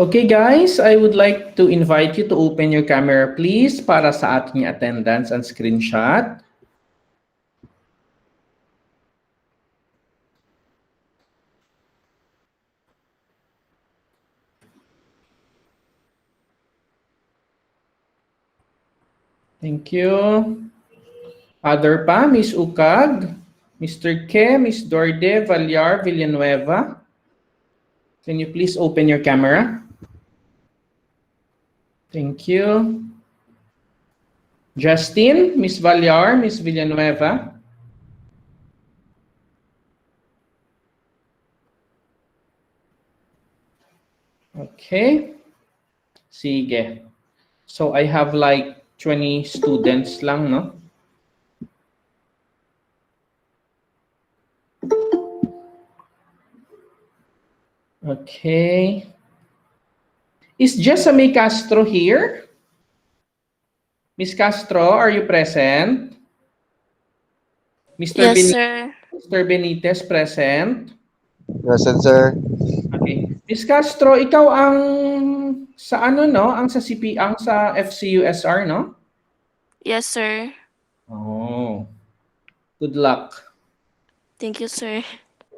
Okay guys, I would like to invite you to open your camera please para sa ating attendance and screenshot. Thank you. Other pa, Miss Ukag, Mr. Ke, Miss Dorde, Valyar, Villanueva. Can you please open your camera? Thank you. Justin, Miss Valyar, Miss Villanueva. Okay. Sige. So I have like 20 students lang, no? Okay. Is Jessamay Castro here? Miss Castro, are you present? Mr. Yes, Benitez, sir. Mr. Benitez present? Present, sir. Okay. Miss Castro, ikaw ang sa ano no? Ang sa CP, ang sa FCUSR, no? Yes, sir. Oh. Good luck. Thank you, sir.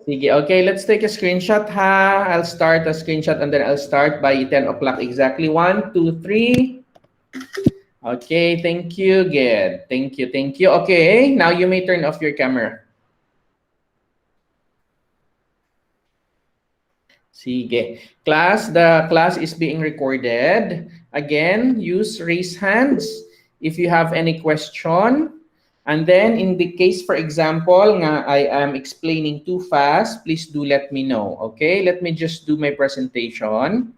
Sige, okay, let's take a screenshot ha. I'll start a screenshot and then I'll start by 10 o'clock exactly. 1, 2, 3. Okay, thank you. Good. Thank you. Thank you. Okay, now you may turn off your camera. Sige. Class, the class is being recorded. Again, use raise hands if you have any question. And then in the case, for example, nga I am explaining too fast, please do let me know. Okay, let me just do my presentation.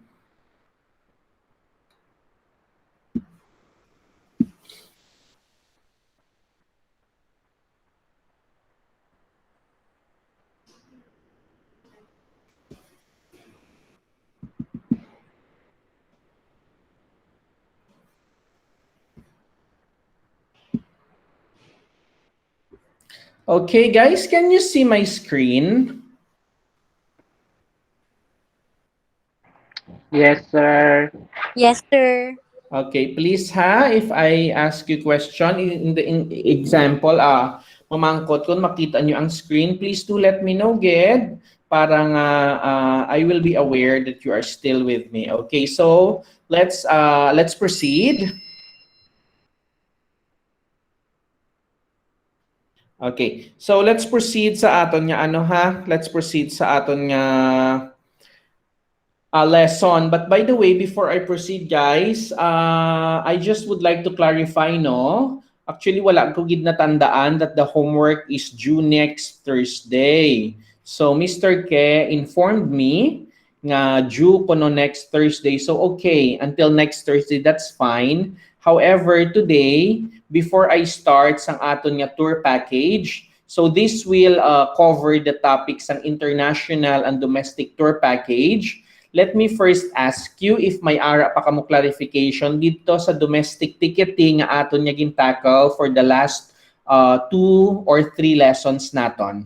Okay, guys, can you see my screen? Yes, sir. Yes, sir. Okay, please ha, if I ask you question in the example, mamangkot kung makita nyo ang screen, please do let me know, Ged, para nga I will be aware that you are still with me. Okay, so let's proceed. Okay, so let's proceed sa aton nga ano ha, let's proceed sa aton nga lesson. But by the way, before I proceed, guys, I just would like to clarify, no? Actually, wala ko gid natandaan that the homework is due next Thursday. So, Mr. Ke informed me nga due ko no next Thursday. So, okay, until next Thursday, that's fine. However, today, before I start sang aton nga tour package, so this will cover the topics ng international and domestic tour package. Let me first ask you if may ara pa kamo clarification dito sa domestic ticketing nga aton nga gintackle for the last 2 or 3 lessons naton.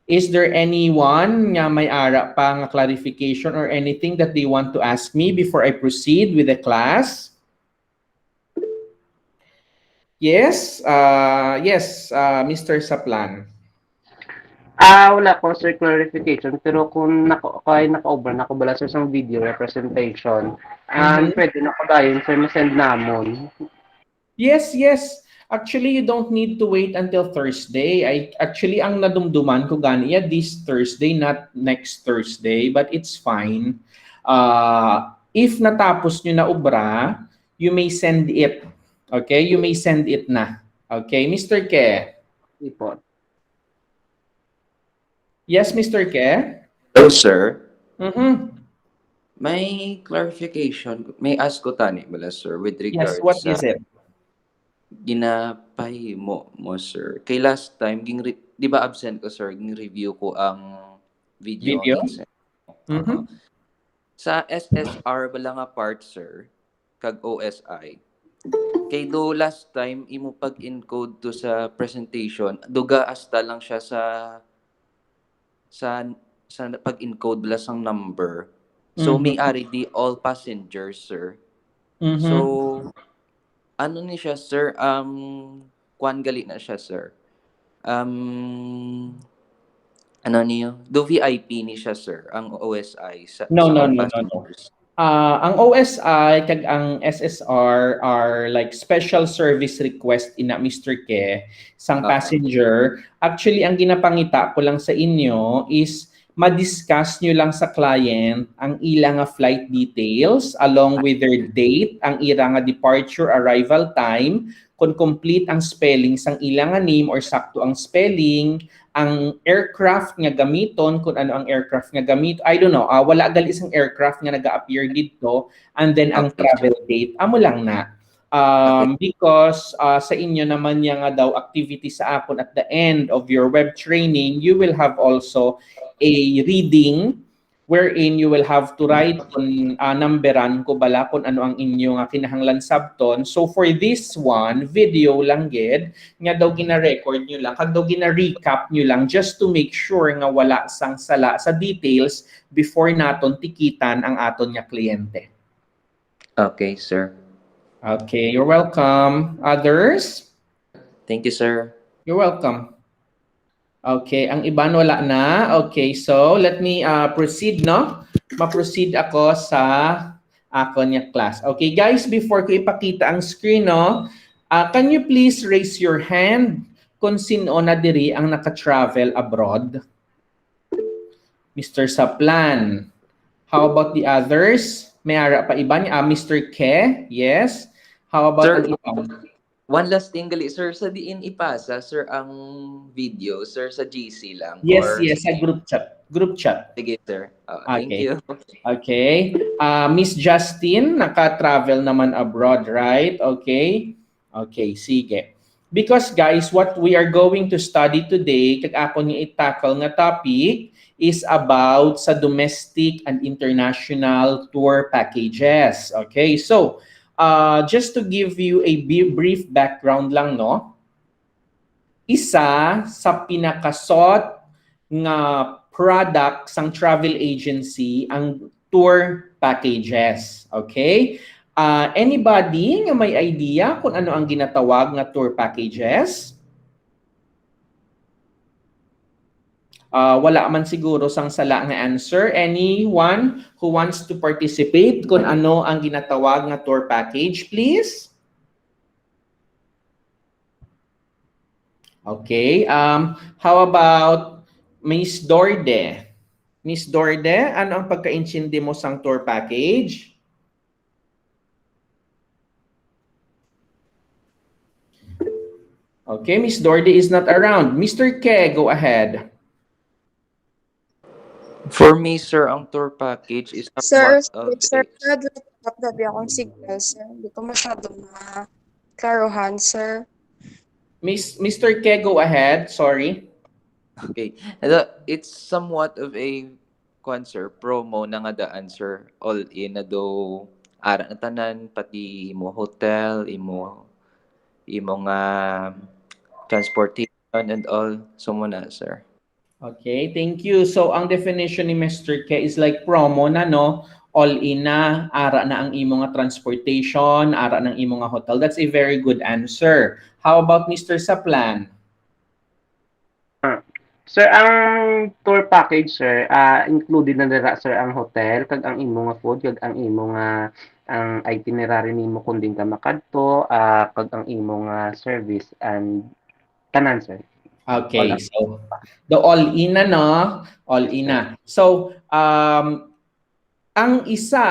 Is there anyone nga may ara pa nga clarification or anything that they want to ask me before I proceed with the class? Yes, Mr. Saplan. Wala po, sir, clarification. Pero kung naka-over na ko bala sa isang video representation, pwede na ko dayon, sir, masend namon. Yes, yes. Actually, you don't need to wait until Thursday. Actually ang nadumduman ko ganiya this Thursday, not next Thursday, but it's fine. If natapos nyo na ubra, you may send it. Okay? You may send it na. Okay, Mr. Ke? Ipon. Yes, Mr. Ke? Hello, sir. Mm-hmm. May clarification. May ask ko tani bala, sir, with Yes, regards what sa is it? ginapay mo, sir. Kay last time, di ba absent ko, sir? Ging review ko ang video Video? ang ginsend. Mm-hmm. Sa SSR bala nga part, sir, kag OSI. Kay do last time, imo pag-encode to sa presentation, duga asta lang siya sa pag-encode bala sang number. So Mhm. may-ari di all passengers, sir. So Mhm. ano ni siya, sir, kuan gali na siya, sir. Um, ano niyo? Do VIP ni siya, sir, ang OSI No, sa no, all no, no, no. passengers. Ang OSI kag ang SSR are like special service request ina Mr. Ke sang Oo. passenger. Actually, ang ginapangita ko lang sa inyo is ma-discuss nyo lang sa client ang ilang nga flight details along with their date, ang ilang nga departure arrival time, kung complete ang spelling sang ilang nga name or sakto ang spelling, ang aircraft nga gamiton, kung ano ang aircraft nga gamit, I don't know, wala gali isang aircraft nga nag-appear dito, and then ang Okay, sir. travel date, amo lang na. Okay. Because sa inyo naman yung nga daw activity sa akon at the end of your web training, you will have also a reading wherein you will have to write kung numberan ko bala kung ano ang inyo nga kinahanglan sabton. So for this one, video lang gid, nga daw gina-record nyo lang, kag daw gina-recap nyo lang just to make sure nga wala sang sala sa details before naton tikitan ang aton nga kliyente. Okay, sir. Okay, you're welcome. Others? Thank you, sir. You're welcome. Okay, ang iban wala na. Okay, so let me proceed, no? Ma-proceed ako sa ako niya class. Okay, guys, before ko ipakita ang screen, no? Can you please raise your hand kung sino na diri ang naka-travel abroad? Mr. Saplan. How about the others? May ara pa iba ni Mr. Ke? Yes. How about Sir, ang iba? one last thing gali, sir, sa diin ipasa, sir, ang video, sir, sa GC lang Yes, or yes, sa group chat. Group chat. sige, sir. Thank Okay. you. Okay. Miss Justin, naka-travel naman abroad, right? Okay. Okay, sige. Because guys, what we are going to study today, kag ako ni i-tackle nga topic is about sa domestic and international tour packages. Okay, so just to give you a brief background lang, no? Isa sa pinakasot nga product sang travel agency ang tour packages. Okay? Anybody nga may idea kung ano ang ginatawag nga tour packages? Wala man siguro sang sala nga answer. Anyone who wants to participate kung ano ang ginatawag nga tour package, please? Okay. How about Miss Dorde? Miss Dorde, ano ang pagka-intindi mo sang tour package? Okay, Miss Dorde is not around. Mr. Ke, go ahead. For me, sir, ang tour package is Sir, somewhat of sir, a... nagdabi akong signal, sir. Hindi ko masyado klaruhan, sir. Mr. Ke, go ahead. Sorry. Okay. It's somewhat of a sir, promo na nga daan, sir. All in na do ara na tanan, pati imo hotel, imo nga transportation and all. So muna, sir. Okay, thank you. So, ang definition ni Mr. Ke is like promo na, no? All in na, ara na ang imo nga transportation, ara ng imo nga hotel. That's a very good answer. How about Mr. Saplan? Sir, ang tour package, sir, included na dira, sir, ang hotel, kag ang imo nga food, kag ang imo nga ang itinerary nimo kung din ka makadto, kag ang imo nga service and tanan, sir. Okay, Wala. so the all-in na, no? All-in na. So, ang isa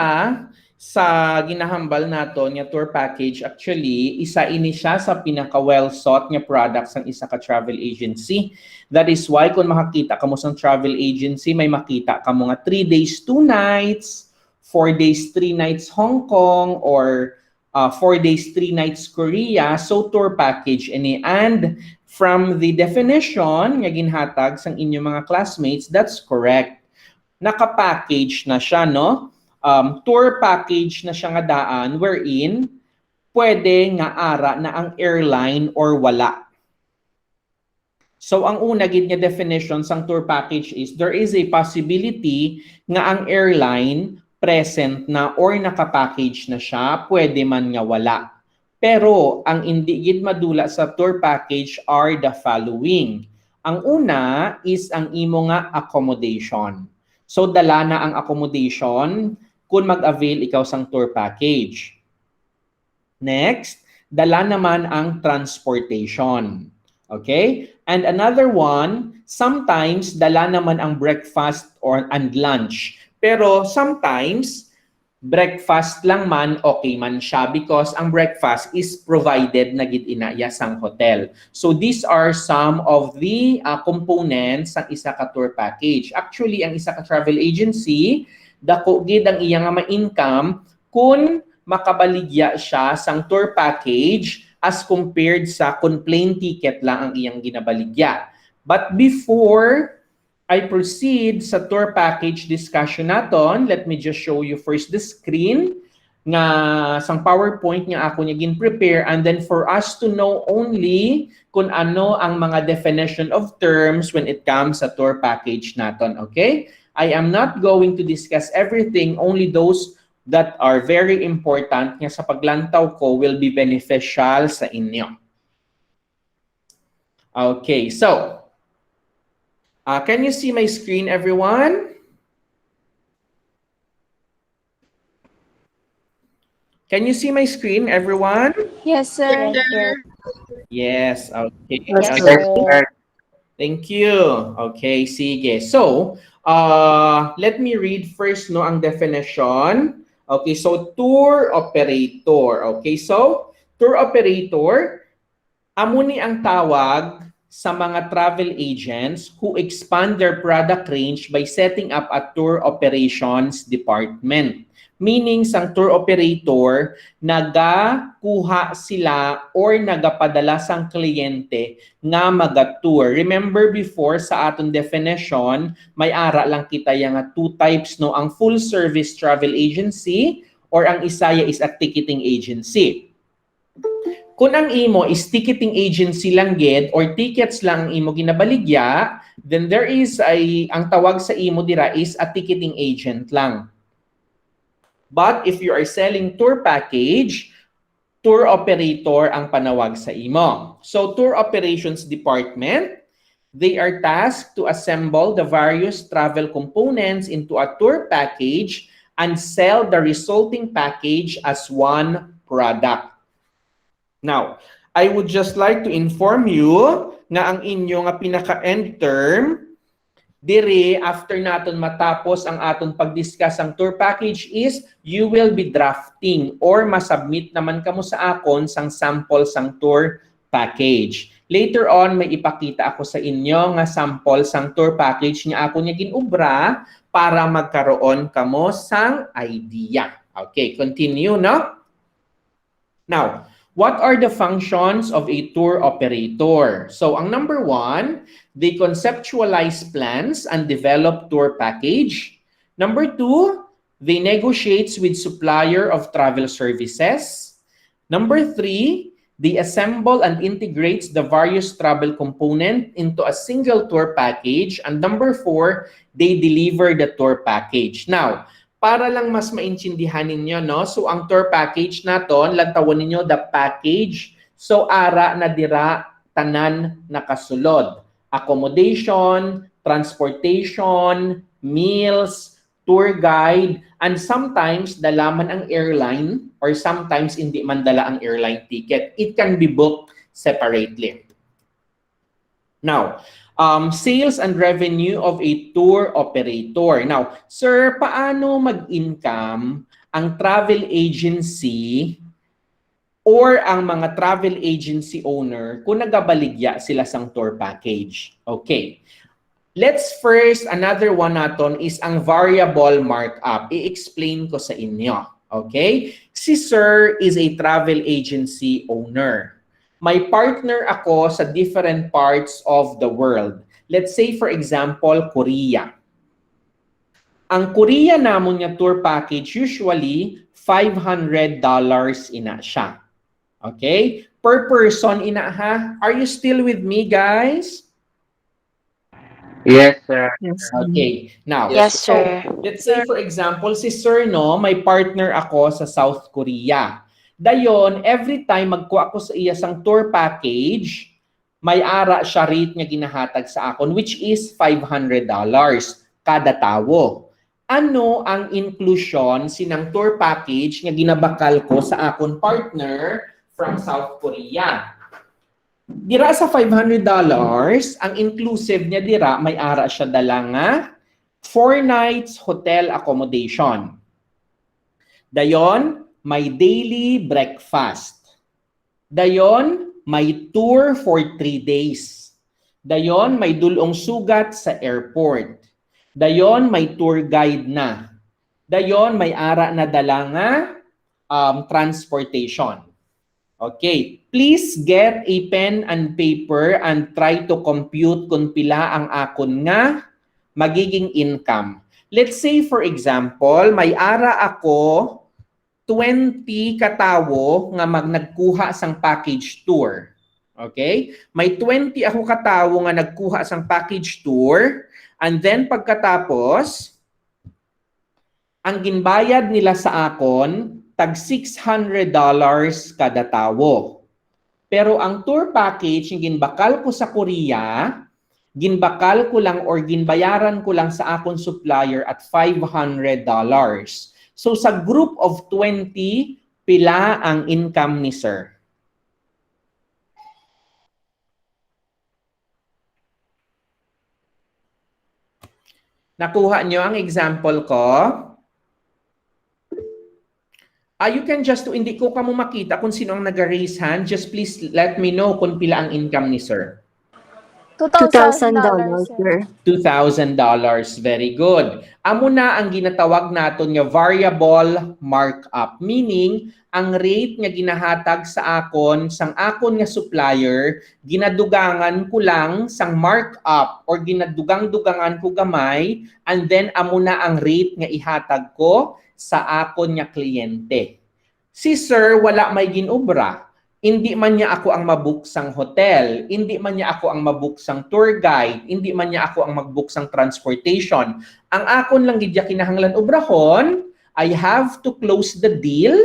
sa ginahambal naton nga tour package, actually, isa ini siya sa pinaka-well sought nga products ng isa ka travel agency. That is why kung makakita ka mo sa travel agency, may makita ka mo nga 3 days, 2 nights, 4 days, 3 nights Hong Kong, or 4 days, 3 nights Korea. So, tour package ini. And from the definition nga ginhatag sang inyong mga classmates, that's correct. Naka-package na siya, no? Tour package na siya nga daan wherein pwede nga ara na ang airline or wala. So ang una gid nga definition sang tour package is there is a possibility nga ang airline present na or nakapackage na siya, pwede man nga wala. Pero ang hindi gid madula sa tour package are the following. Ang una is ang imo nga accommodation. So dala na ang accommodation kung mag-avail ikaw sang tour package. Next, dala naman ang transportation. Okay? And another one, sometimes dala naman ang breakfast and lunch. Pero sometimes breakfast lang man, okay man siya because ang breakfast is provided na gid inaya sang hotel. So these are some of the components ng isa ka tour package. Actually, ang isa ka travel agency, dako gid ang iya nga ma-income kung makabaligya siya sang tour package as compared sa kung plain ticket lang ang iyang ginabaligya. But before I proceed sa tour package discussion naton, let me just show you first the screen nga sang PowerPoint nga ako niya gin-prepare, and then for us to know only kung ano ang mga definition of terms when it comes sa tour package naton, okay? I am not going to discuss everything, only those that are very important nga sa paglantaw ko will be beneficial sa inyo. Okay, so can you see my screen, everyone? Can you see my screen, everyone? Yes, sir. Yes, okay. Yes, Okay. sir. Thank you. Okay, sige. So, let me read first no ang definition. Okay, so tour operator. Okay, so tour operator, amo ni ang tawag sa mga travel agents who expand their product range by setting up a tour operations department. Meaning, sang tour operator, nagakuha sila or nagapadala sang kliyente nga maga-tour. Remember before sa aton definition, may ara lang kita yung two types, no? Ang full service travel agency or ang isaya is a ticketing agency. Kung ang imo is ticketing agency lang gid or tickets lang ang imo ginabaligya, then there is ang tawag sa imo dira is a ticketing agent lang. But if you are selling tour package, tour operator ang panawag sa imo. So tour operations department, they are tasked to assemble the various travel components into a tour package and sell the resulting package as one product. Now, I would just like to inform you na ang inyo nga pinaka-end term, dire after naton matapos ang aton pag-discuss ang tour package is you will be drafting or masubmit naman kamo sa akon sang sample sang tour package. Later on, may ipakita ako sa inyo nga sample sang tour package nga ako niya ginubra para magkaroon kamo sang idea. Okay, continue, no? Now, what are the functions of a tour operator? So, ang number one, they conceptualize plans and develop tour package. Number two, they negotiate with supplier of travel services. Number three, they assemble and integrate the various travel component into a single tour package. And number four, they deliver the tour package. Now, para lang mas maintindihan ninyo, no? So, ang tour package naton, lantawan ninyo the package. So, ara na dira tanan nakasulod. Accommodation, transportation, meals, tour guide, and sometimes dalaman ang airline or sometimes hindi man dala ang airline ticket. It can be booked separately. Now, sales and revenue of a tour operator. Now, sir, paano mag-income ang travel agency or ang mga travel agency owner kung nagabaligya sila sang tour package? Okay. Let's first, another one naton is ang variable markup. I-explain ko sa inyo. Okay? Si sir is a travel agency owner. May partner ako sa different parts of the world. Let's say, for example, Korea. Ang Korea namon nga tour package, usually, $500 ina siya. Okay? Per person ina ha. Are you still with me, guys? Yes, sir. Yes. Okay. Now, Yes, Yes, sir. sir. let's say for example, si Sir, no, may partner ako sa South Korea. Dayon, every time magkuha ako sa iya sang tour package, may ara siya rate nga ginahatag sa akon, which is $500 kada tawo. Ano ang inclusion sinang tour package nga ginabakal ko sa akon partner from South Korea? Dira sa $500, ang inclusive niya dira, may ara siya dala nga 4 nights hotel accommodation. Dayon, may daily breakfast. Dayon, may tour for 3 days. Dayon, may dulong sugat sa airport. Dayon, may tour guide na. Dayon, may ara na dala nga transportation. Okay, please get a pen and paper and try to compute kung pila ang akon nga magiging income. Let's say for example, may ara ako 20 katawo nga nagkuha sang package tour. Okay? May 20 ako katawo nga nagkuha sang package tour, and then pagkatapos ang ginbayad nila sa akon tag $600 kada tawo. Pero ang tour package yung ginbakal ko sa Korea, ginbakal ko lang or ginbayaran ko lang sa akon supplier at $500. So sa group of 20, pila ang income ni Sir? Nakuha nyo ang example ko? You can just, hindi ko ka mo makita kung sino ang nag-raise hand. Just please let me know kung pila ang income ni Sir. $2,000, sir. $2,000. Very good. Amo na ang ginatawag naton nga variable markup. Meaning, ang rate nga ginahatag sa akon, sang akon nga supplier, ginadugangan ko lang sang markup or ginadugang-dugangan ko gamay, and then amo na ang rate nga ihatag ko sa akon nga kliyente. Si Sir, wala may ginobra. Hindi man niya ako ang mabook sang hotel, hindi man niya ako ang mabook sang tour guide, hindi man niya ako ang magbook sang transportation. Ang akon lang gidya kinahanglan obrahon, I have to close the deal,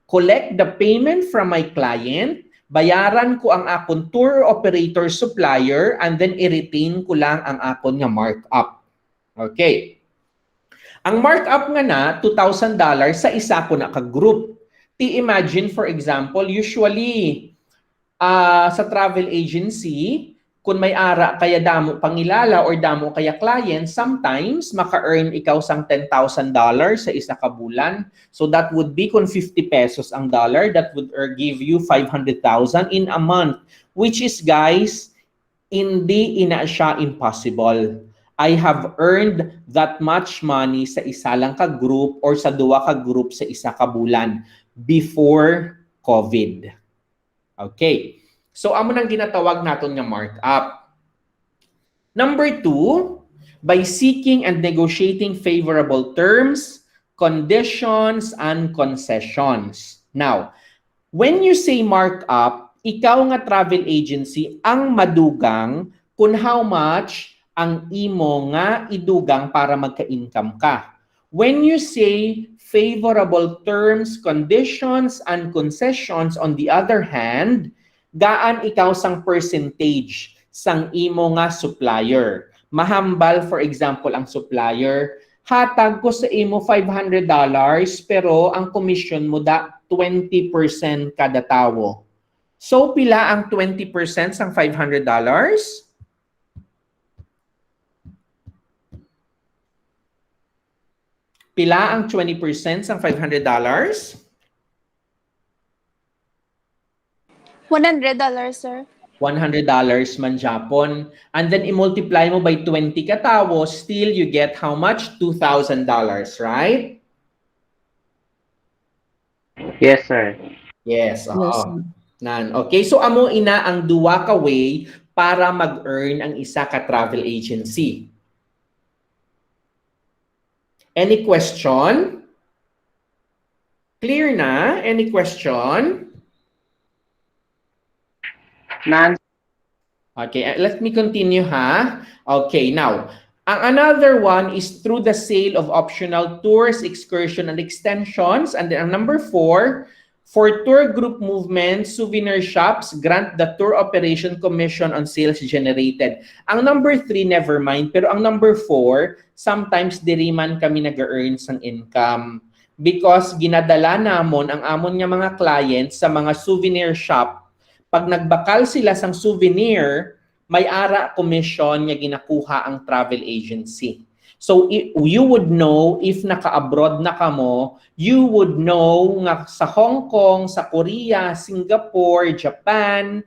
collect the payment from my client, bayaran ko ang akon tour operator supplier, and then i-retain ko lang ang akon nga markup. Okay. Ang markup nga na, $2,000 sa isa ko na ka-group. Imagine, for example, usually sa travel agency, kung may ara kaya damo pangilala or damo kaya client, sometimes maka-earn ikaw sang $10,000 sa isa ka bulan. So that would be kung 50 pesos ang dollar, that would give you 500,000 in a month, which is, guys, hindi ina siya impossible. I have earned that much money sa isa lang ka group or sa duwa ka group sa isa ka bulan before COVID. Okay. So, amo nang ginatawag natin nga markup. Number 2, by seeking and negotiating favorable terms, conditions, and concessions. Now, when you say markup, ikaw nga travel agency ang madugang kung how much ang imo nga idugang para magka-income ka. When you say favorable terms, conditions, and concessions, on the other hand, gaan ikaw sang percentage sang imo nga supplier. Mahambal, for example, ang supplier, hatag ko sa imo $500 pero ang commission mo da 20% kada tawo. So, pila ang 20% sang $500? Pila ang 20% sang $500? $100, sir. $100 man Japon. And then i-multiply mo by 20 katawo, still you get how much? $2,000, right? Yes, sir. Yes, oo. Yes, sir. Nan. Okay, so amo ina ang duwa ka way para mag-earn ang isa ka travel agency. Any question? Clear na? Any question? Nan, Okay, let me continue ha. Okay, now, ang another one is through the sale of optional tours, excursion, and extensions. And then ang number 4, for tour group movements, souvenir shops, grant the tour operation commission on sales generated. Ang number 3, never mind. Pero ang number 4, sometimes diri man kami nag-earn sang income. Because ginadala namon ang amon nga mga clients sa mga souvenir shop. Pag nagbakal sila sang souvenir, may ara commission nga ginakuha ang travel agency. So you would know if naka-abroad na kamo, you would know nga sa Hong Kong, sa Korea, Singapore, Japan,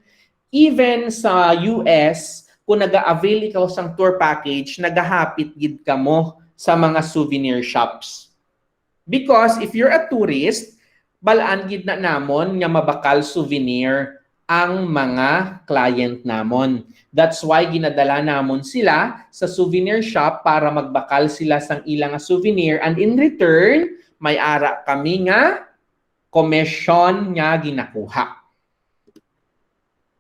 even sa US, kung nag-avail ikaw sang tour package, nagahapit gid kamo sa mga souvenir shops. Because if you're a tourist, balaan gid na namon nga mabakal souvenir ang mga client namon. That's why ginadala namon sila sa souvenir shop para magbakal sila sang ilang souvenir, and in return, may ara kami nga commission nga ginakuha.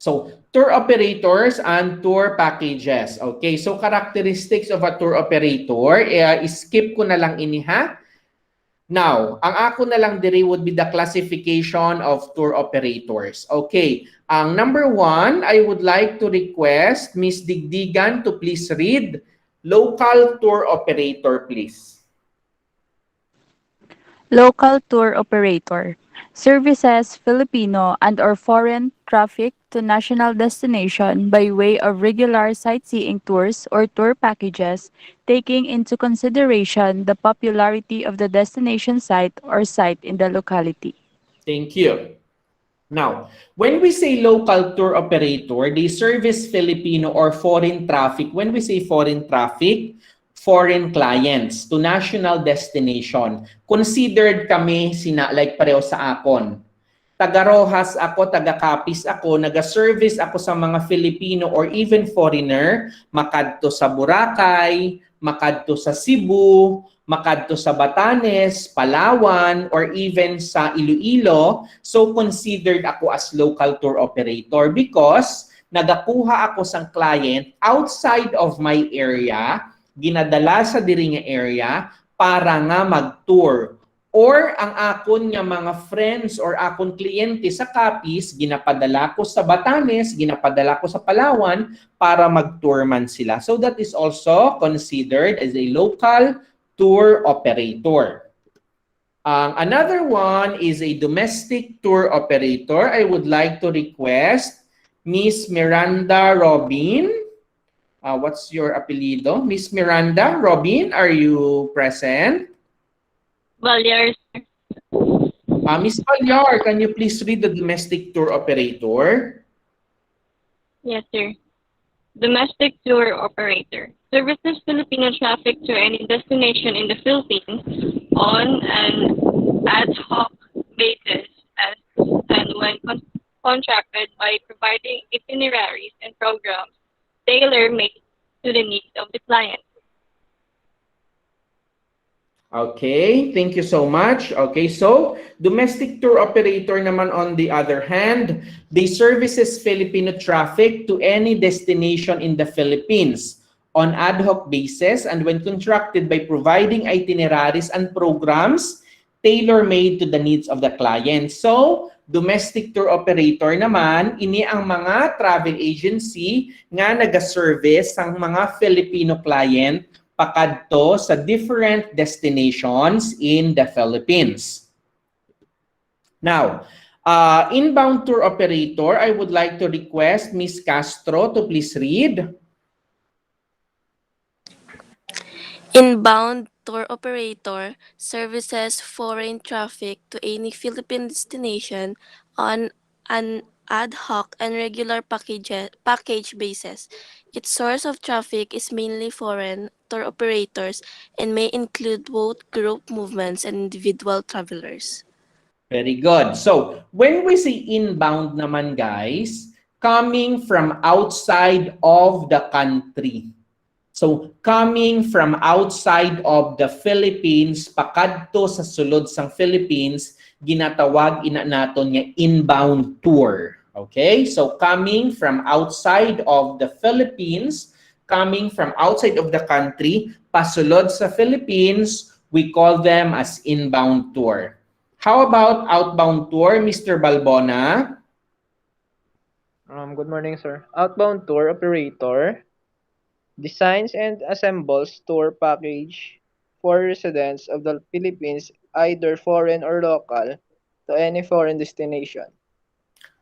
So, tour operators and tour packages. Okay, so characteristics of a tour operator, skip ko na lang ini ha. Now, ang ako na lang diri would be the classification of tour operators. Okay, ang number 1, I would like to request Miss Digdigan to please read local tour operator, please. Local tour operator services Filipino and or foreign traffic to national destination by way of regular sightseeing tours or tour packages, taking into consideration the popularity of the destination site or site in the locality. Thank you. Now, when we say local tour operator, they service Filipino or foreign traffic. When we say foreign traffic, foreign clients to national destination. Considered kami like pareho sa akon. Taga-Rojas ako, taga-Capiz ako, naga-service ako sa mga Filipino or even foreigner, makadto sa Boracay, makadto sa Cebu, makadto sa Batanes, Palawan, or even sa Iloilo. So considered ako as local tour operator because nagakuha ako sang client outside of my area, ginadala sa diri nga area para nga mag-tour. Or ang akon nga mga friends or akon kliyente sa Capiz, ginapadala ko sa Batanes, ginapadala ko sa Palawan para mag-tour man sila. So that is also considered as a local tour operator. Another one is a domestic tour operator. I would like to request Miss Miranda Robin. What's your apelido? Miss Miranda Robin, are you present? Valyar, sir. Miss Valyar, can you please read the domestic tour operator? Yes, sir. Domestic tour operator services Filipino traffic to any destination in the Philippines on an ad hoc basis as and when contracted by providing itineraries and programs tailor-made to the needs of the client. Okay, thank you so much. Okay, so domestic tour operator naman on the other hand, they services Filipino traffic to any destination in the Philippines on ad hoc basis and when contracted by providing itineraries and programs tailor-made to the needs of the client. So, domestic tour operator naman, ini ang mga travel agency nga naga-service ang mga Filipino client pakadto sa different destinations in the Philippines. Now, inbound tour operator, I would like to request Miss Castro to please read. Inbound tour operator services foreign traffic to any Philippine destination on an ad hoc and regular package basis. Its source of traffic is mainly foreign tour operators and may include both group movements and individual travelers. Very good. So, when we say inbound naman guys, coming from outside of the country. So, coming from outside of the Philippines, pakadto sa sulod sang Philippines, ginatawag ina naton nga inbound tour. Okay, so coming from outside of the Philippines, coming from outside of the country, pasulod sa Philippines, we call them as inbound tour. How about outbound tour, Mr. Balbona? Good morning, sir. Outbound tour operator designs and assembles tour package for residents of the Philippines, either foreign or local, to any foreign destination.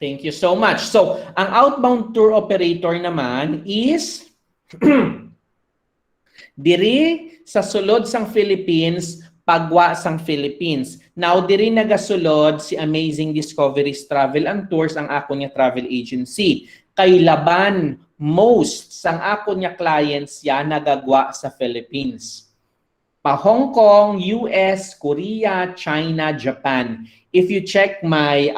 Thank you so much. So, ang outbound tour operator naman is diri sa sulod sang Philippines, pagwa sang Philippines. Now, diri nagasulod si Amazing Discoveries Travel and Tours, ang ako niya travel agency. Kay laban, most sang ako niya clients ya nagagwa sa Philippines. Pa Hong Kong, US, Korea, China, Japan. If you check my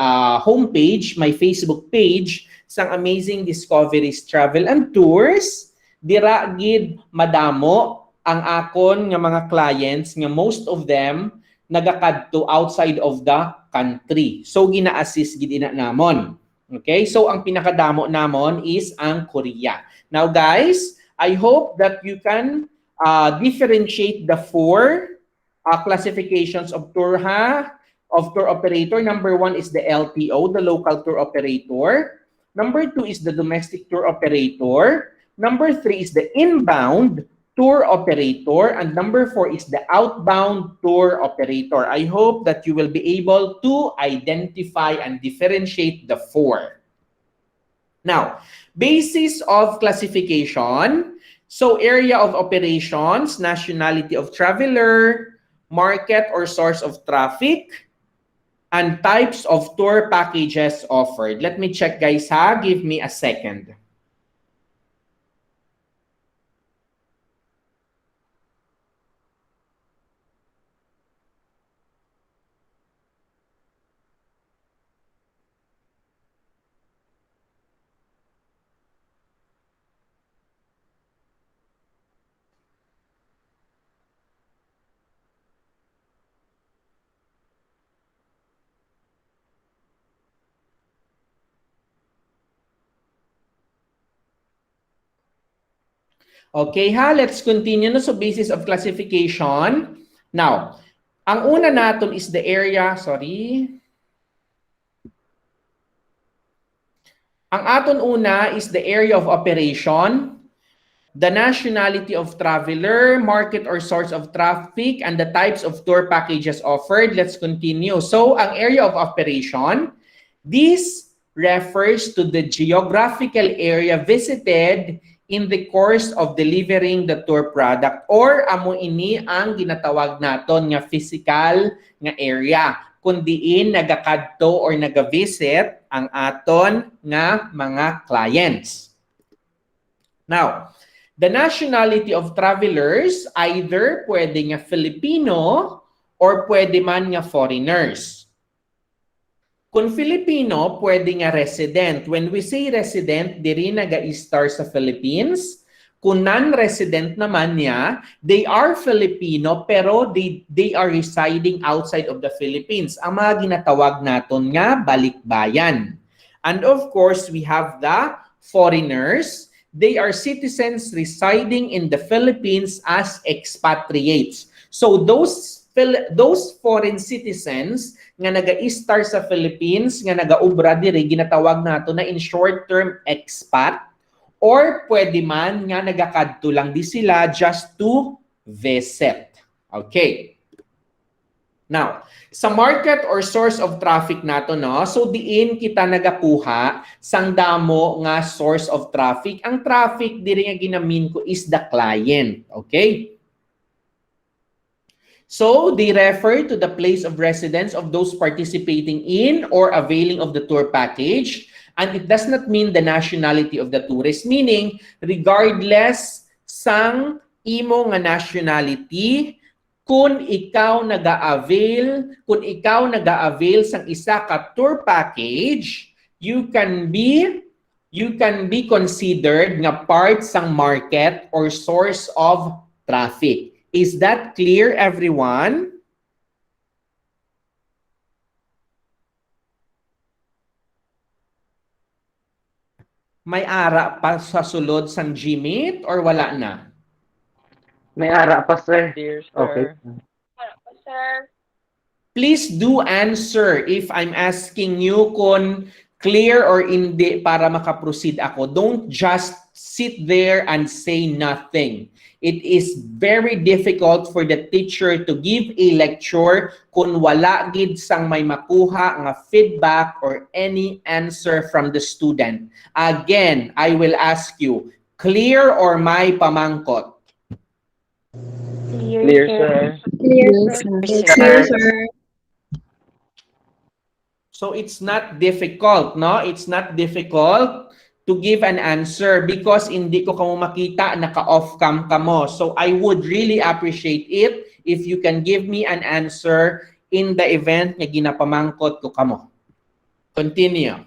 homepage, my Facebook page, sang Amazing Discoveries Travel and Tours, dira gid madamo ang akon nga mga clients nga most of them nagakadto outside of the country. So gina-assist gid ina namon. Okay? So ang pinakadamo namon is ang Korea. Now guys, I hope that you can differentiate the four classifications of tour operator. Number one is the LTO, the local tour operator. Number two is the domestic tour operator. Number three is the inbound tour operator. And number four is the outbound tour operator. I hope that you will be able to identify and differentiate the four. Now, basis of classification. So, area of operations, nationality of traveler, market or source of traffic, and types of tour packages offered. Let me check, guys, ha? Give me a second. Okay ha, let's continue na. So basis of classification. Now, ang una natin is the area, Ang aton una is the area of operation, the nationality of traveler, market or source of traffic, and the types of tour packages offered. Let's continue. So, ang area of operation, this refers to the geographical area visited in the course of delivering the tour product, or amo ini ang ginatawag naton nga physical nga area kung diin nagakadto or nagavisit ang aton nga mga clients. Now, the nationality of travelers, either pwede nga Filipino or pwede man nga foreigners. Kung Filipino, pwede nga resident. When we say resident, diri nag-i-star sa Philippines. Kung non-resident naman niya, they are Filipino pero they are residing outside of the Philippines. Ang mga ginatawag naton nga balikbayan. And of course, we have the foreigners. They are citizens residing in the Philippines as expatriates. So those foreign citizens nga naga-star sa Philippines, nga naga-ubra diri, ginatawag nato na in short-term expat, or pwede man nga nagakadto lang di sila just to visit. Okay. Now, sa market or source of traffic nato, no? So diin kita nagakuha sang damo nga source of traffic. Ang traffic diri nga ginamin ko is the client. Okay? So, they refer to the place of residence of those participating in or availing of the tour package. And it does not mean the nationality of the tourist. Meaning, regardless sang imo nga nationality, kung ikaw nag-a-avail sang isa ka tour package, you can be considered nga part sang market or source of traffic. Is that clear, everyone? May ara pa sa sulod sang Gmeet or wala na? May ara pa, sir. Dear Okay. sir. Please do answer if I'm asking you kung clear or hindi para makaproceed ako. Don't just sit there and say nothing. It is very difficult for the teacher to give a lecture kung wala gid sang may makuha nga feedback or any answer from the student. Again, I will ask you, clear or may pamangkot? Clear sir. Yes, sir. So it's not difficult, no? It's not difficult to give an answer because hindi ko kamo makita, naka-off cam ka mo. So I would really appreciate it if you can give me an answer in the event nga ginapamangkot ko kamo. Continue.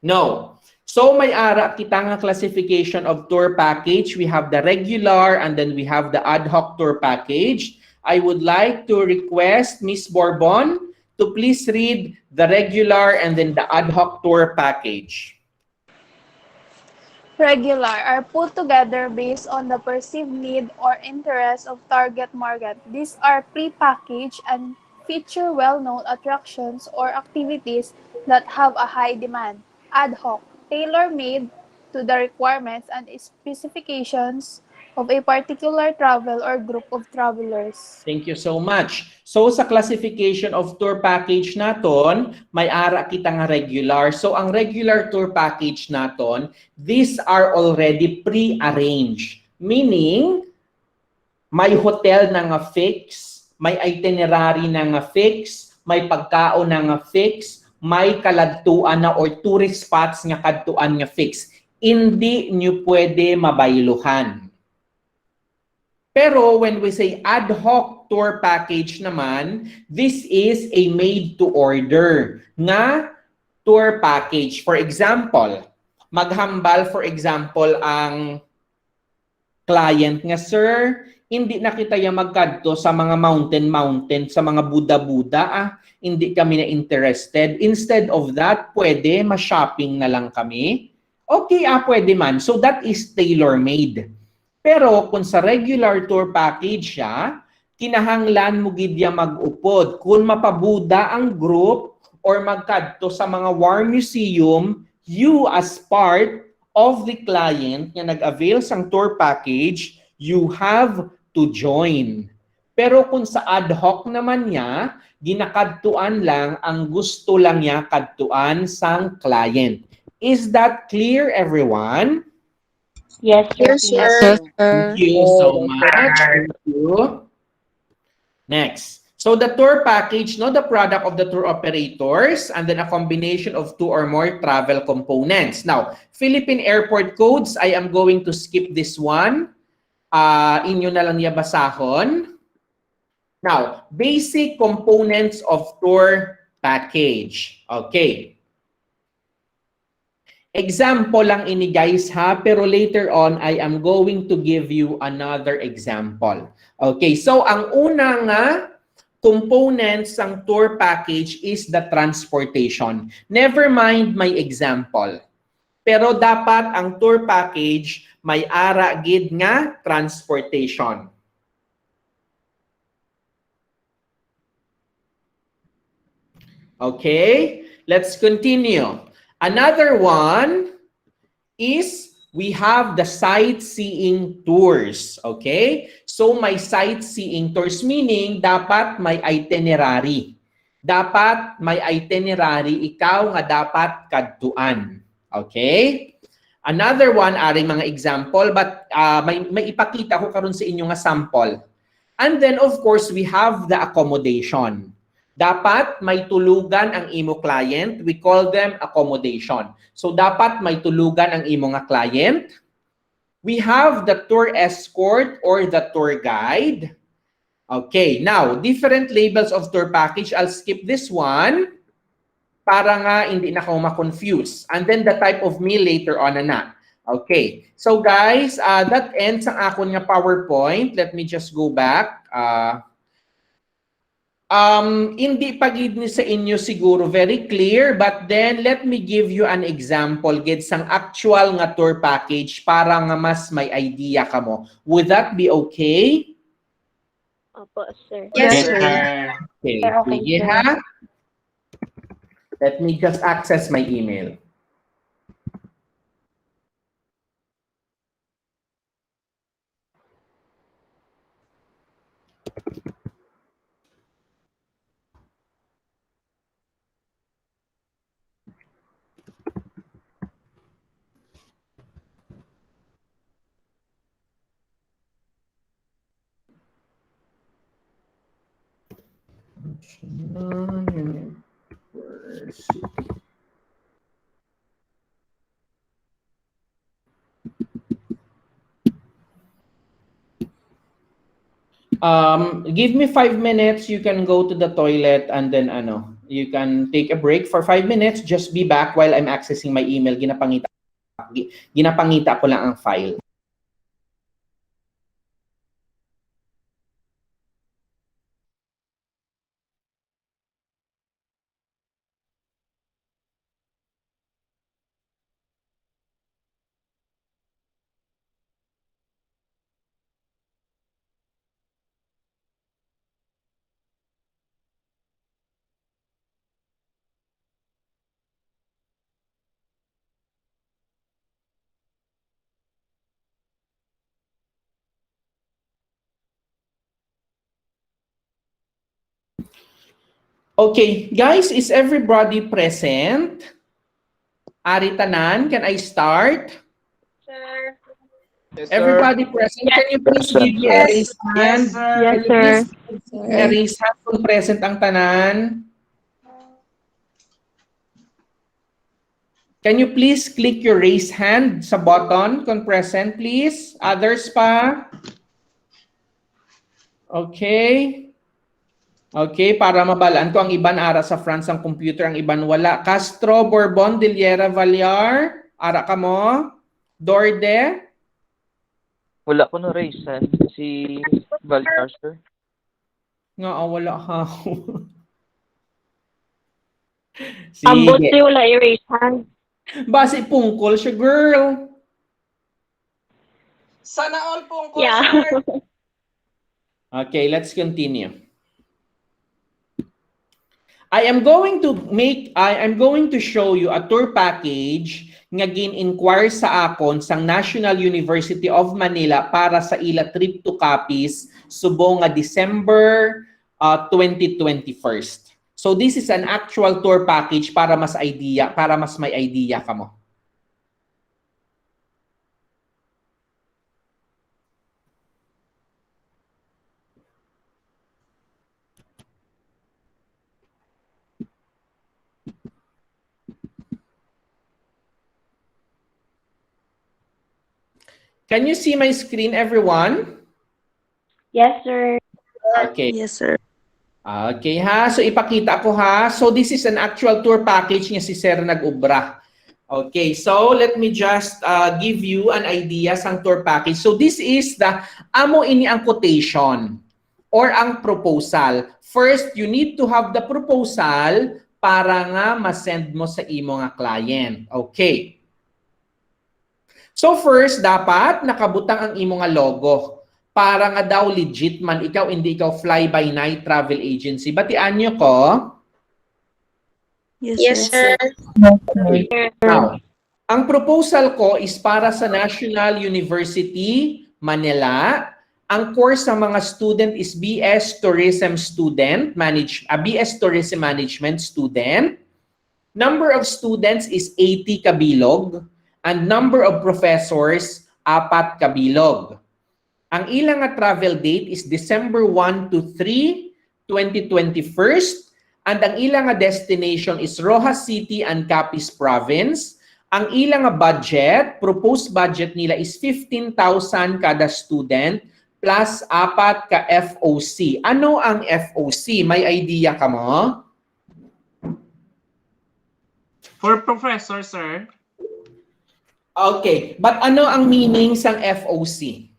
No. So may ara kita nga classification of tour package. We have the regular and then we have the ad hoc tour package. I would like to request Miss Bourbon to please read the regular and then the ad hoc tour package. Regular are put together based on the perceived need or interest of target market. These are pre-packaged and feature well-known attractions or activities that have a high demand. Ad hoc, tailor-made to the requirements and specifications of a particular travel or group of travelers. Thank you so much. So sa classification of tour package naton, may ara kita nga regular. So ang regular tour package naton, these are already pre-arranged. Meaning, may hotel na nga fix, may itinerary na nga fix, may pagkaon na nga fix, may kaladtuan na or tourist spots nga kadtuan nga fix. Hindi nyo pwede mabayluhan. Pero when we say ad hoc tour package naman, this is a made-to-order nga tour package. For example, maghambal for example ang client nga, sir, hindi na kita yung magkadto sa mga mountain, sa mga Buda-Buda, hindi kami na interested. Instead of that, pwede ma-shopping na lang kami. Okay, pwede man. So that is tailor-made. Pero kung sa regular tour package siya, kinahanglan mo gid ya mag-upod. Kung mapabuda ang group or magkadto sa mga war museum, you as part of the client na nag-avail sang tour package, you have to join. Pero kung sa ad hoc naman niya, ginakadtuan lang ang gusto lang niya kadtuan sang client. Is that clear, everyone? Yes, sir. Yes, sir. Thank you so much. Thank you. Next. So the tour package, no, the product of the tour operators, and then a combination of 2 or more travel components. Now, Philippine airport codes, I am going to skip this one. Inyo na lang niya basahon. Now, basic components of tour package. Okay. Example lang ini guys ha, pero later on I am going to give you another example. Okay, so ang una nga components ng tour package is the transportation. Never mind my example. Pero dapat ang tour package may ara gid nga transportation. Okay, let's continue. Another one is we have the sightseeing tours. Okay? So may sightseeing tours meaning dapat may itinerary. Dapat may itinerary ikaw nga dapat kadtuan. Okay? Another one, aring mga example, but may ipakita ko karon sa inyo nga sample. And then of course, we have the accommodation. Dapat may tulugan ang imo client. We call them accommodation. So dapat may tulugan ang imo nga client. We have the tour escort or the tour guide. Okay, now different labels of tour package. I'll skip this one para nga hindi na ako ma-confuse. And then the type of meal later on na. Okay, so guys, that ends ang akon nga PowerPoint. Let me just go back. Hindi pa gid ni sa inyo siguro very clear, but then let me give you an example gid sang actual nga tour package para nga mas may idea ka mo. Would that be okay? Opo, sir. Yes, Yes, sir. sir. Okay, Okay, sige sir. ha. Let me just access my email. Give me 5 minutes. You can go to the toilet and then you can take a break for 5 minutes. Just be back while I'm accessing my email. Ginapangita ko lang ang file. Okay, guys, is everybody present? Ari tanan, can I start? Sir. Yes, sir. Everybody present, can you please Yes, sir. give me a raised hand? Yes, sir. Yes, Can you sir. please give me a raised hand kung present ang tanan? Can you please click your raise hand sa button kung present, please? Others pa? Okay. Okay, para mabalaan ko ang iban ara sa France ang computer, ang iban wala. Castro, Bourbon, Diliera, Vallar, ara ka mo? Dorde? Wala ko na raise hand. Si Valcar, sir. Nga, wala ka. Ambot Sige. si wala i-raise hand. Base pungkol siya, girl. Sana all pong Yeah. Okay, let's continue. I am going to show you a tour package nga gin-inquire sa akon sang National University of Manila para sa ila trip to Capiz subong nga December 2021. So this is an actual tour package para mas may idea ka mo. Can you see my screen, everyone? Yes, sir. Okay. Yes, sir. Okay ha, so ipakita ko ha. So this is an actual tour package nga si Sir nag-ubra. Okay, so let me just give you an idea sang tour package. So this is the amo ini ang quotation or ang proposal. First, you need to have the proposal para nga ma-send mo sa imo nga client. Okay. So first, dapat nakabutang ang imo nga logo. Para nga daw legit man ikaw, hindi ikaw fly-by-night travel agency. Batian nyo ko? Yes, sir. Okay. Now, ang proposal ko is para sa National University, Manila. Ang course sa mga student is BS Tourism Student, BS Tourism Management Student. Number of students is 80 kabilog. And number of professors, 4 kabilog. Ang ilang nga travel date is December 1 to 3, 2021. And ang ilang nga destination is Rojas City and Capiz Province. Ang ilang nga budget, proposed budget nila is 15,000 kada student plus 4 ka FOC. Ano ang FOC? May idea ka mo? For professor, sir. Okay, but ano ang meaning sang FOC?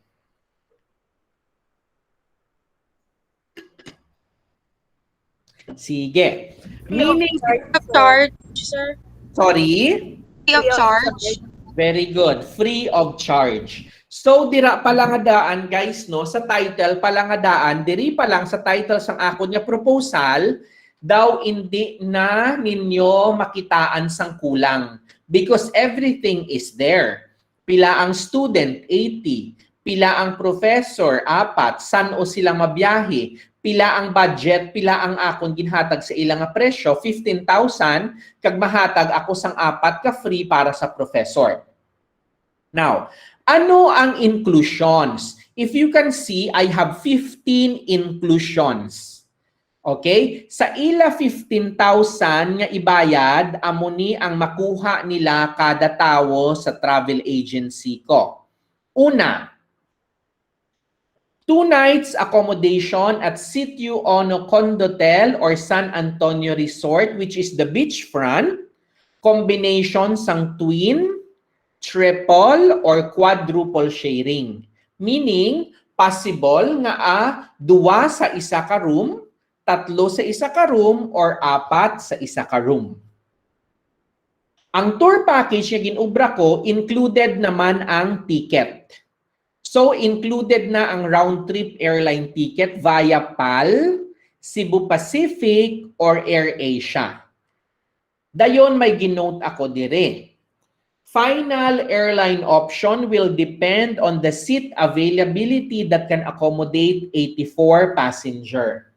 Sige. Free of Meaning, charge, sir. sorry? Free of charge. Very good. Free of charge. So, dira palangadaan, guys, no? Sa title, palangadaan, diri pa lang sa title sang ako niya proposal, daw hindi na ninyo makitaan sang kulang. Because everything is there. Pila ang student, 80. Pila ang professor, 4. San o sila mabiyahe. Pila ang budget, pila ang akong ginhatag sa ilang nga presyo, 15,000, kag mahatag ako sang 4 ka free para sa professor. Now, ano ang inclusions? If you can see, I have 15 inclusions. Okay? Sa ila 15,000 nga ibayad, amo ni ang makuha nila kada tawo sa travel agency ko. Una, 2 nights accommodation at Sitio Ono Condotel or San Antonio Resort, which is the beachfront, combination sang twin, triple, or quadruple sharing. Meaning, possible nga 2 sa isa ka room, 3 sa isa ka room, or 4 sa isa ka room. Ang tour package na ginubra ko, included naman ang ticket. So, included na ang round-trip airline ticket via PAL, Cebu Pacific, or AirAsia. Dayon may ginote ako dire. Final airline option will depend on the seat availability that can accommodate 84 passenger.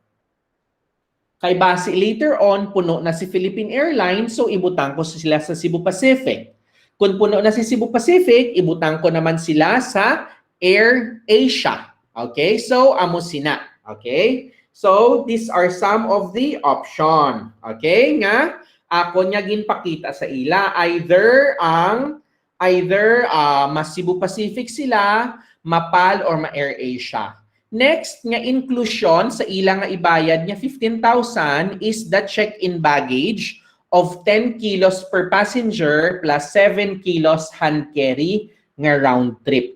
Kay base later on, puno na si Philippine Airlines, so ibutang ko sila sa Cebu Pacific. Kung puno na si Cebu Pacific, ibutang ko naman sila sa AirAsia. Okay? So, amo sina. Okay? So, these are some of the option. Okay? Nga, ako niya ginpakita sa ila. Either mas Cebu Pacific sila, mapal or ma-AirAsia. Next, nga inclusion sa ila nga ibayad niya 15,000 is the check-in baggage of 10 kilos per passenger plus 7 kilos hand carry nga round trip.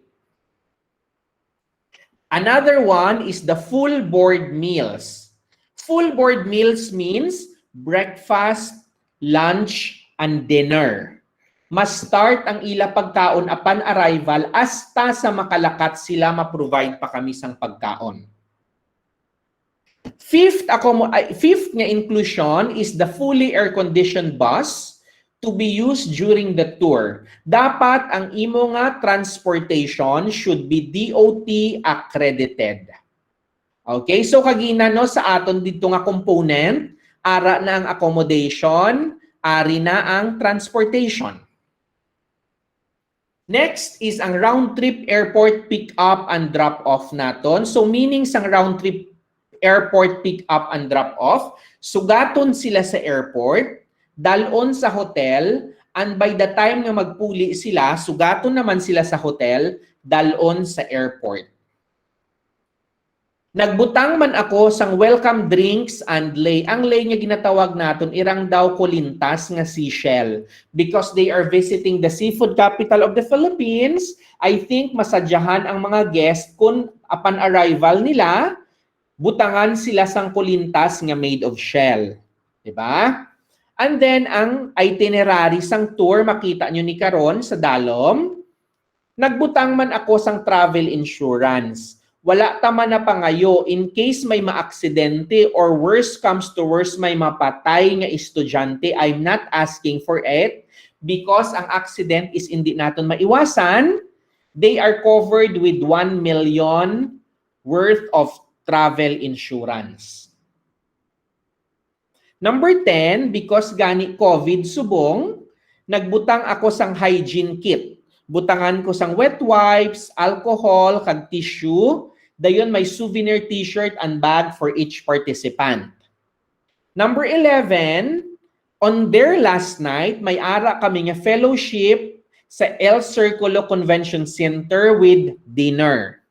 Another one is the full board meals. Full board meals means breakfast, lunch, and dinner. Mas start ang ila pagkaon upon arrival hasta sa makalakat sila ma-provide pa kami sang pagkaon. Fifth nga inclusion is the fully air-conditioned bus to be used during the tour. Dapat ang imo nga transportation should be DOT accredited. Okay, so kagina no sa aton dito nga component, ara na ang accommodation, ari na ang transportation. Next is ang round trip airport pick up and drop off naton. So meaning sang round trip airport pick up and drop off, sugaton sila sa airport, dalon sa hotel, and by the time nga magpuli sila, sugaton naman sila sa hotel, dalon sa airport. Nagbutang man ako sang welcome drinks and lay. Ang lay nga ginatawag naton irang daw kulintas nga seashell. Because they are visiting the seafood capital of the Philippines, I think masadyahan ang mga guest kung upon arrival nila, butangan sila sang kulintas nga made of shell. Diba? And then, ang itinerary sang tour, makita nyo ni karon sa dalom, nagbutang man ako sang travel insurance. Wala taman na pangayo in case may maaksidente or worst comes to worst may mapatay nga estudyante, I'm not asking for it because ang accident is hindi natin maiwasan. They are covered with 1 million worth of travel insurance. Number 10, because gani COVID subong, nagbutang ako sang hygiene kit. Butangan ko sang wet wipes, alcohol, kag tissue. Dayon may souvenir t-shirt and bag for each participant. Number 11, on their last night, may ara kami nga fellowship sa El Circulo Convention Center with dinner.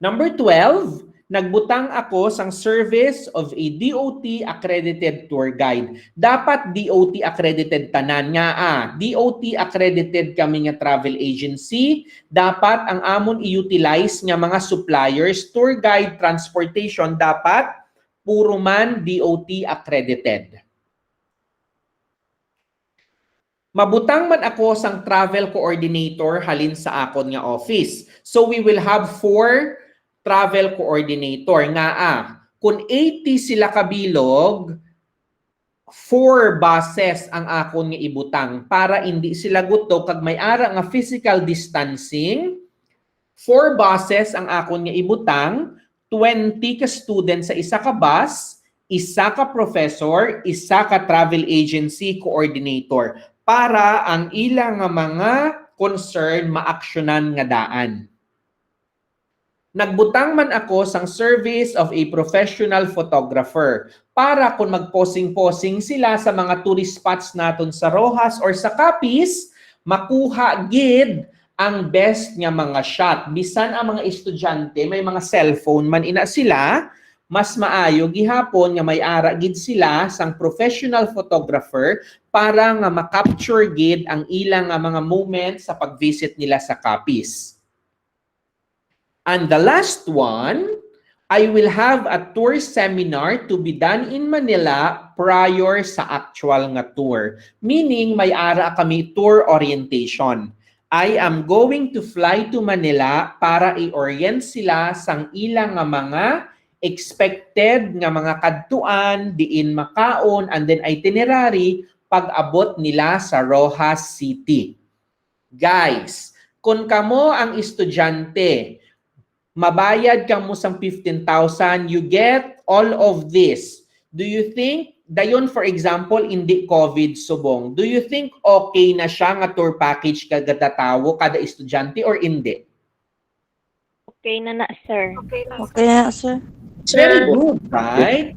Number 12, nagbutang ako sang service of a DOT accredited tour guide. Dapat DOT accredited tanan nga DOT accredited kami nga travel agency. Dapat ang amon i-utilize nga mga suppliers, tour guide, transportation, dapat puro man DOT accredited. Mabutang man ako sang travel coordinator halin sa akon nga office. So we will have 4 travel coordinator nga kung 80 sila kabilog, 4 buses ang akon nga ibutang para hindi sila guto kag may ara nga physical distancing. 4 buses ang akon nga ibutang, 20 ka student sa isa ka bus, isa ka professor, isa ka travel agency coordinator para ang ilang mga concern maaksyonan nga daan. Nagbutang man ako sang service of a professional photographer para kung mag-posing-posing sila sa mga tourist spots naton sa Rojas or sa Capiz, makuha gid ang best nga mga shot. Bisan ang mga estudyante may mga cellphone man ina sila, mas maayo gihapon nga may ara gid sila sang professional photographer para nga ma-capture gid ang ilang nga mga moments sa pag-visit nila sa Capiz. And the last one, I will have a tour seminar to be done in Manila prior sa actual nga tour. Meaning may ara kami tour orientation. I am going to fly to Manila para i-orient sila sang ilang nga mga expected nga mga kadtuan, diin makaon, and then itinerary pag-abot nila sa Rojas City. Guys, kung kamo ang estudyante, mabayad ka mo sang 15,000, you get all of this. Do you think, dayon for example, hindi COVID subong, do you think okay na siya nga tour package kada tawo, kada estudyante or hindi? Okay na sir. Okay na, sir. Very good, right?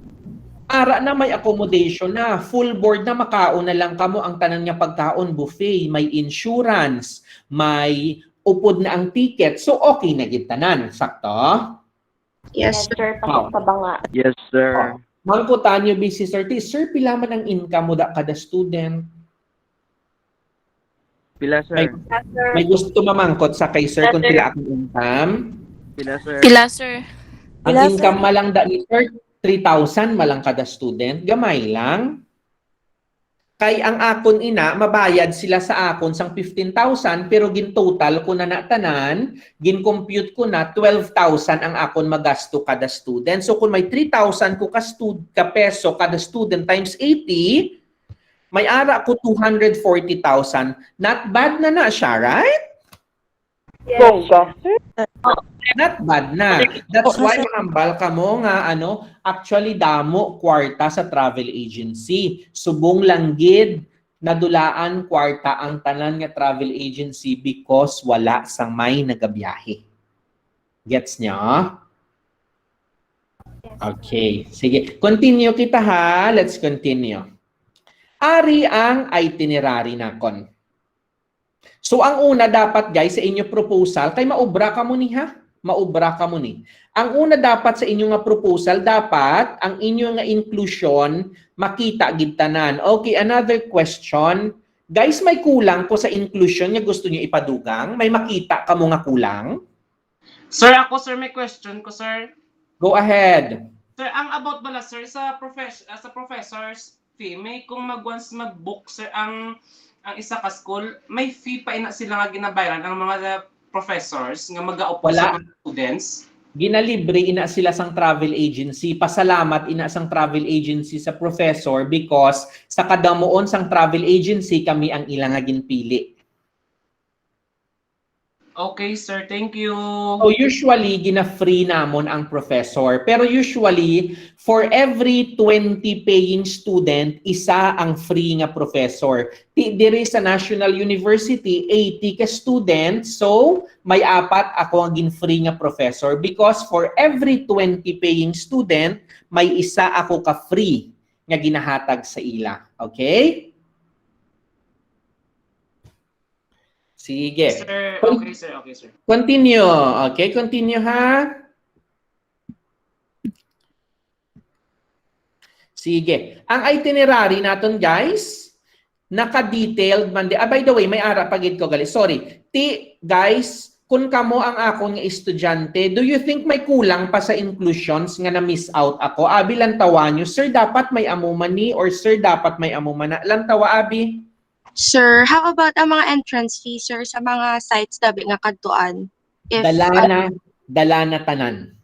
Ara na may accommodation na, full board na makaon na lang kamo ang tanan nga pagkaon, buffet, may insurance, may upod na ang ticket. So okay na gid tanan, sakto? Yes, sir. Pakita Yes, sir. Mangkutan niyo busy sir, sir pila man ang income mo da kada student? Pila, May, sir? may gusto mamangkot sa kay sir kung pila ang income? Pila, sir? Pila, sir? Ang income malang da ni sir 3,000 malang kada student, gamay lang. Kay ang akon ina, mabayad sila sa akon sang 15,000 pero gin total ko na natanan, gin compute ko na 12,000 ang akon magasto kada student. So kung may 3,000 ko ka peso kada student times 80, may ara ko 240,000. Not bad na siya, right? Yes. Not bad na. That's why mahambal ka mo nga actually damo kwarta sa travel agency. Subong langgid nadulaan kwarta ang tanan nga travel agency because wala sang may nagabiyahe. Gets niya? Okay, sige. Continue kita ha. Let's continue. Ari ang itinerary nakon. So ang una dapat guys sa inyo proposal, kay maubra ka mo ni ha? Maubra ka mo ni. Ang una dapat sa inyo nga proposal, dapat ang inyo nga inclusion makita gid tanan. Okay, another question. Guys, may kulang ko sa inclusion nga gusto niyo ipadugang? May makita ka mo nga kulang? Sir, ako sir may question ko sir. Go ahead. Sir, ang about bala sir sa professor's fee, may kung once mag-book sir ang isa ka school, may fee pa ina sila nga ginabayaran ang mga professors nga mag-aupo sa mga students? Ginalibre ina sila sang travel agency. Pasalamat ina sang travel agency sa professor because sa kadamuon sang travel agency kami ang ilang nga ginpili. Okay sir, thank you. So usually, gina-free namon ang professor. Pero usually, for every 20 paying student, isa ang free nga professor. Diri sa National University, 80 ka student, so may 4 ako ang gin-free nga professor because for every 20 paying student, may isa ako ka-free nga ginahatag sa ila. Okay? Sige. Sir, okay sir, okay sir. Continue. Okay, continue ha. Sige. Ang itinerary naton guys, naka-detailed man di. By the way, may ara pagid ko gali. Sorry. Guys, kung kamo ang ako nga estudyante, do you think may kulang pa sa inclusions nga na-miss out ako? Abi, lantawa nyo, sir, dapat may amuman ni or sir, dapat may amuman na. Lantawa, Abi? Sir, how about ang mga entrance fee, sir, sa mga sites dabi nga kadtuan? If Dala na tanan.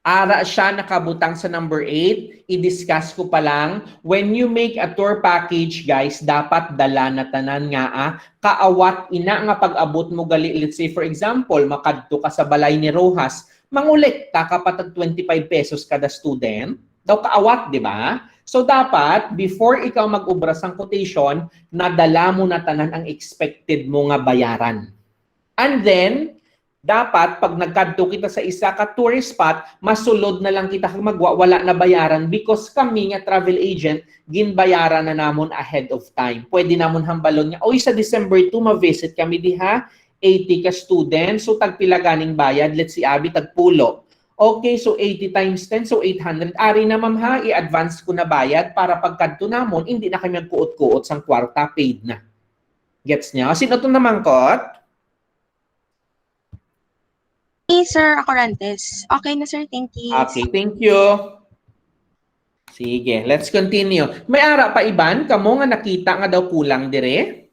Ara siya nakabutang sa number 8. I-discuss ko pa lang. When you make a tour package, guys, dapat dala na tanan nga kaawat ina nga pag-abot mo gali. Let's say, for example, makadto ka sa balay ni Rojas, mangulekta ka patag 25 pesos kada student. Daw kaawat, di ba? So dapat, before ikaw mag-ubra sang quotation, nadala mo na tanan ang expected mo nga bayaran. And then, dapat pag nagkadto kita sa isa ka tourist spot, masulod na lang kita kung wala na bayaran because kami nga travel agent, ginbayaran na namon ahead of time. Pwede namon hambalon nga, oy sa December 2 ma-visit kami diha, 80 ka students, so tagpila ganing bayad, let's see Abi, tagpulo. Okay, so 80 times 10, so 800. Ari na ma'am ha, i-advance ko na bayad para pagkadto namon, hindi na kami magkuot-kuot sang kwarta, paid na. Gets niya? Sino to naman kot? Hey, Sir Acorantes. Okay na, sir. Thank you. Okay, thank you. Sige, let's continue. May ara pa iban, kamo nga nakita nga daw kulang dire?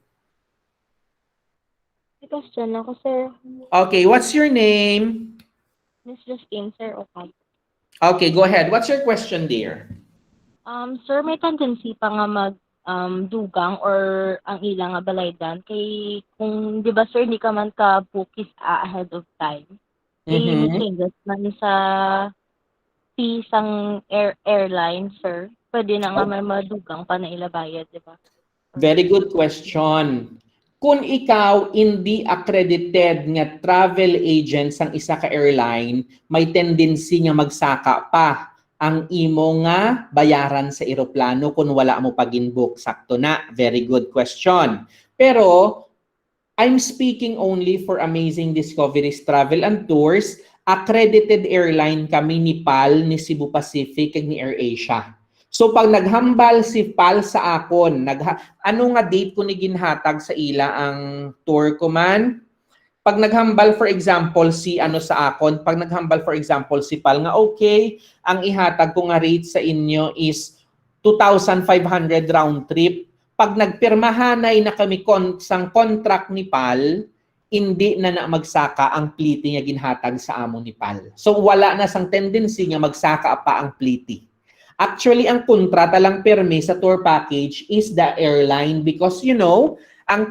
May question ako, sir. Okay, what's your name? Miss Justine, sir, okay. Okay, go ahead. What's your question, dear? Sir, may tendency pa nga dugang or ang ilang nga balaydan kay kung di ba sir di ka man ka book is ahead of time. May changes man sa fee sang airline, sir. Pwede na nga may madugang pa na ilabayad, di ba? Very good question. Kung ikaw hindi accredited nga travel agent sang isa ka airline, may tendency nga magsaka pa ang imo nga bayaran sa eroplano kung wala mo pag-inbook. Sakto na. Very good question. Pero I'm speaking only for Amazing Discoveries Travel and Tours. Accredited airline kami ni PAL, ni Cebu Pacific, ni AirAsia. So pag naghambal si PAL sa akon, ano nga date ko ni ginhatag sa ila ang tour ko man? Pag naghambal for example si PAL nga okay, ang ihatag ko nga rate sa inyo is 2,500 round trip. Pag nagpirmahanay na kami sang contract ni PAL, hindi na magsaka ang pliti nga ginhatag sa amo ni PAL. So wala na sang tendency nga magsaka pa ang pliti. Actually, ang kontrata lang permi sa tour package is the airline because ang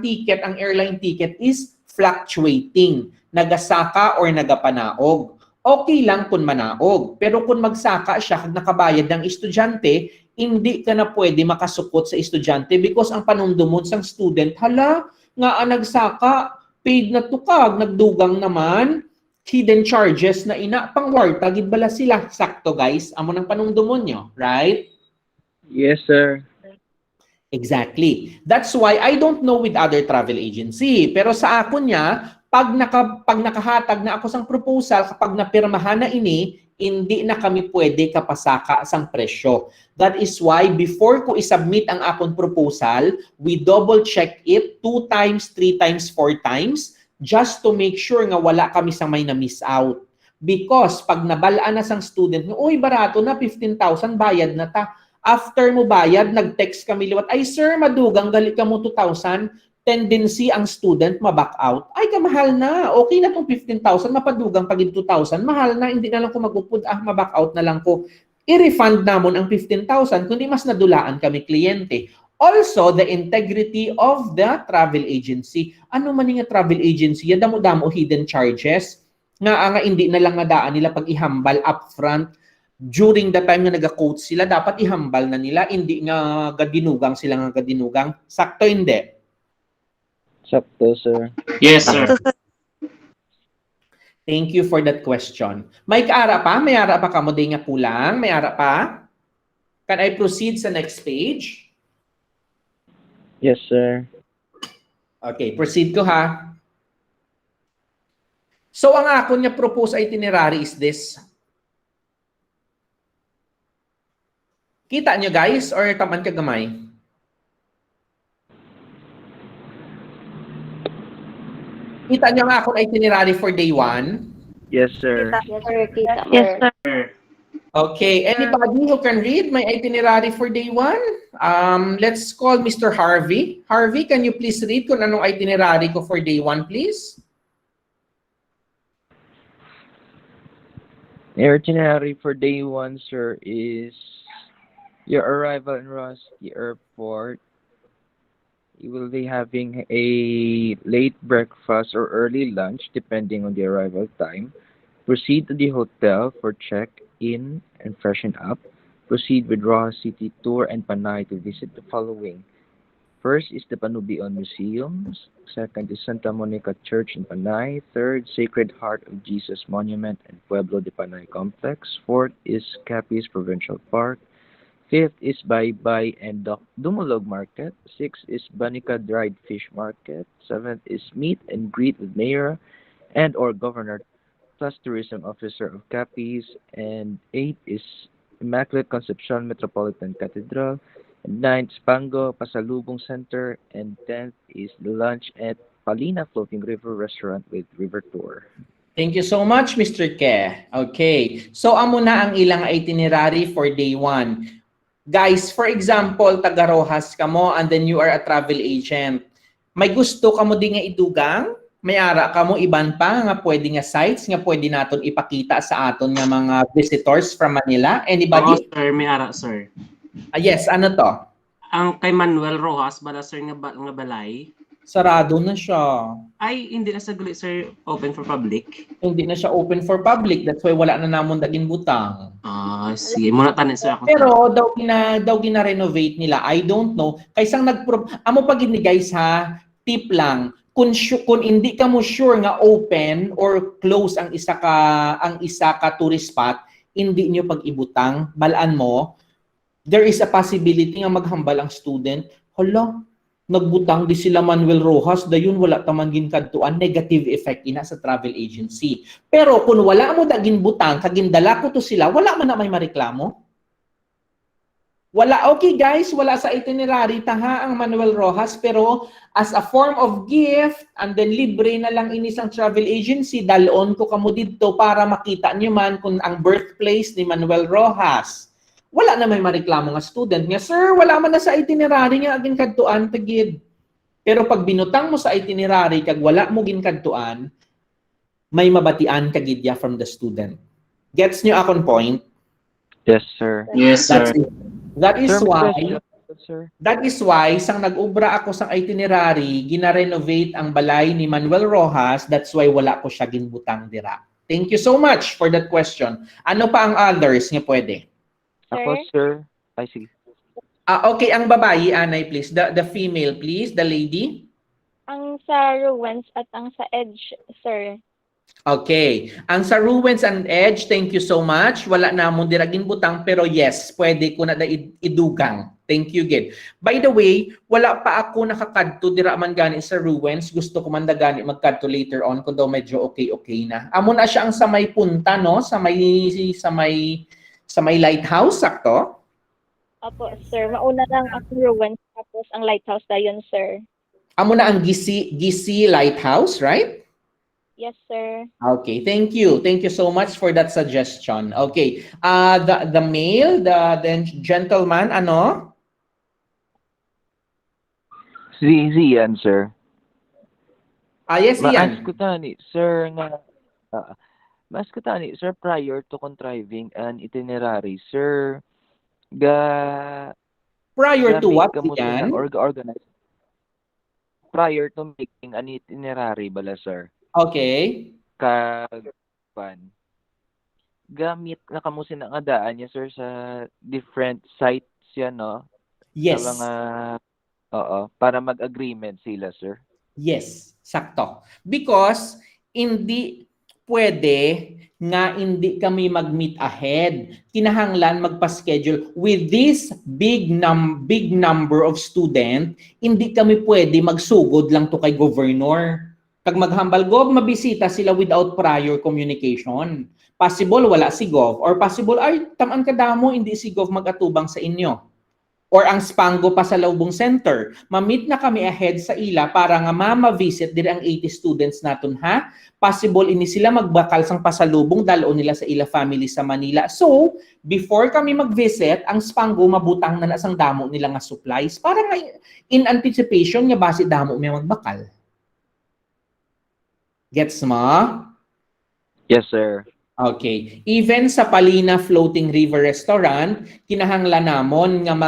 airline ticket is fluctuating. Nagasaka or nagapanaog. Okay lang kung manaog. Pero kung magsaka siya, nakabayad ng estudyante, hindi ka na pwede makasukot sa estudyante because ang panumdumon sang student, hala, nga nagsaka, paid na tukag, nagdugang naman, hidden charges na pangwarta, gid bala sila. Sakto guys, amo ng panumdumon nyo, right? Yes, sir. Exactly. That's why I don't know with other travel agency. Pero sa ako niya, pag nakahatag na ako sang proposal, kapag napirmahan na hindi na kami pwede kapasaka sang presyo. That is why before ko isubmit ang akong proposal, we double check it 2 times, 3 times, 4 times just to make sure nga wala kami sa may na-miss out. Because pag nabalaan na sang student, uy, barato na, 15,000, bayad na ta. After mo bayad, nag-text kami liwat, ay sir, madugang, gali ka mo 2,000, tendency ang student ma-back out. Ay, kamahal na. Okay na tong 15,000, mapadugang pagid 2,000. Mahal na, hindi na lang ko mag-upod. Ma-back out na lang ko. I-refund namon ang 15,000, kundi mas nadulaan kami kliyente. Also, the integrity of the travel agency. Ano man nga travel agency? Damo-damo hidden charges. Nga hindi na lang nadaan nila pag ihambal upfront. During the time na nag-quote sila, dapat ihambal na nila. Hindi nga gadinugang sila nga gadinugang. Sakto hindi? Sakto, sir. Yes, sir. Thank you for that question. May kaara pa? May ara pa kamo din nga kulang? May ara pa? Can I proceed sa next page? Yes, sir. Okay, proceed ko ha. So ang ako niya proposed itinerary is this. Kita nyo guys or taman ka gamay? Kita niyo nga akong itinerary for day 1? Yes, sir. Yes, sir. Okay, anybody who can read my itinerary for day 1? Let's call Mr. Harvey. Harvey, can you please read kung anong itinerary ko for day 1, please? Your itinerary for day 1, sir, is your arrival in Rusty Airport. You will be having a late breakfast or early lunch depending on the arrival time. Proceed to the hotel for check-in and freshen up. Proceed with Rojas City Tour and Panay to visit the following. First is the Panubion Museum. Second is Santa Monica Church in Panay. Third, Sacred Heart of Jesus Monument and Pueblo de Panay Complex. Fourth is Capiz Provincial Park. Fifth is Baybay and Dumulog Market. Sixth is Banica Dried Fish Market. Seventh is Meet and Greet with Mayor and or Governor plus Tourism Officer of Capiz. And eighth is Immaculate Concepcion Metropolitan Cathedral. And ninth, Pango Pasalubong Center. And 10th is the lunch at Palina Floating River Restaurant with River Tour. Thank you so much, Mr. Ke. Okay. So, amo na ang ilang itinerary for day 1. Guys, for example, taga Rojas ka mo and then you are a travel agent. May gusto ka mo din nga idugang? May ara ka mo iban pa nga pwede nga sites nga pwede naton ipakita sa aton nga mga visitors from Manila? Anybody? Oo, sir, may ara, sir. Yes, ano to? Ang kay Manuel Rojas, bala sir nga balay. Sarado na siya. Ay, hindi na sa gali, sir, open for public. Hindi na siya open for public. That's why wala na namon daging butang. Sige, muna tanin sir ako. Pero daw gina-renovate nila. I don't know. Kaysang amo pag ni guys ha, tip lang. Kung hindi ka mo sure nga open or close ang isa ka tourist spot, hindi niyo pag-ibutang, balaan mo, there is a possibility nga maghambal ang student. Hala, nagbutang di sila Manuel Rojas, dayon wala taman ginkadtuan, negative effect ina sa travel agency. Pero kung wala mo daging butang, kagindala ko to sila, wala man na may mareklamo. Wala, okay guys, wala sa itinerary taha ang Manuel Rojas, pero as a form of gift, and then libre na lang inis ang travel agency, dalon ko kamo dito para makita nyo man kung ang birthplace ni Manuel Rojas. Wala na may mareklamo nga student nga, sir, wala man na sa itinerary nga aging kadtuan, tagid. Pero pag binutang mo sa itinerary, kag wala mo ginkadtuan, may mabatian kagidya from the student. Gets nyo akong point? Yes, sir. Yes, sir. That is Sir, why, sir. that is why, sang nag-ubra ako sa itinerary, gina-renovate ang balay ni Manuel Rojas, that's why wala ko siya ginbutang dira. Thank you so much for that question. Ano pa ang others nga pwede? Ako, sir. Ay, sige. Okay, ang babae, Anay, please. The female, please. The lady. Ang sa Ruins at ang sa Edge, sir. Okay. Ang sa Ruins and Edge, thank you so much. Wala na mo diragin butang, pero yes, pwede ko na idugang. Thank you, Gid. By the way, wala pa ako nakakadto dira man gani sa Ruins. Gusto ko man da gani magkadto later on kung daw medyo okay na. Amo na siya ang sa may punta, no? Sa may lighthouse, sakto? Opo, sir. Mauna lang ang Ruins tapos ang lighthouse dayon, sir. Amo na ang Gisi Lighthouse, right? Yes, sir. Okay, thank you. Thank you so much for that suggestion. Okay. The male, the gentleman, ano? Zian, sir. Yes, Ian. Maas ko tani, sir, nga mas ko tani, sir, prior to contriving an itinerary, sir, Prior to what, kamo Ian? or organize prior to making an itinerary bala, sir. Okay. Gamit na kamo sinangadaan niya, sir, sa different sites yan, no? Yes. Sa mga, para mag-agreement sila, sir. Yes, sakto. Because hindi pwede nga hindi kami mag-meet ahead. Kinahanglan magpa-schedule with this big number of student, hindi kami pwede magsugod lang to kay governor. Pag maghambal gov, mabisita sila without prior communication. Possible wala si gov or possible ay tamaan kadamo hindi si gov magatubang sa inyo. or ang Spango pa sa Laubong Center. Ma-meet na kami ahead sa ila para nga ma-visit dire ang 80 students naton ha. Possible ini sila magbakal sang pasalubong dalo nila sa ila family sa Manila. So, before kami mag-visit, ang Spango mabutang na sang damo nila nga supplies para nga in anticipation nga base damo may magbakal. Gets mo? Yes, sir. Okay. Even sa Palina Floating River Restaurant, kinahanglan namon nga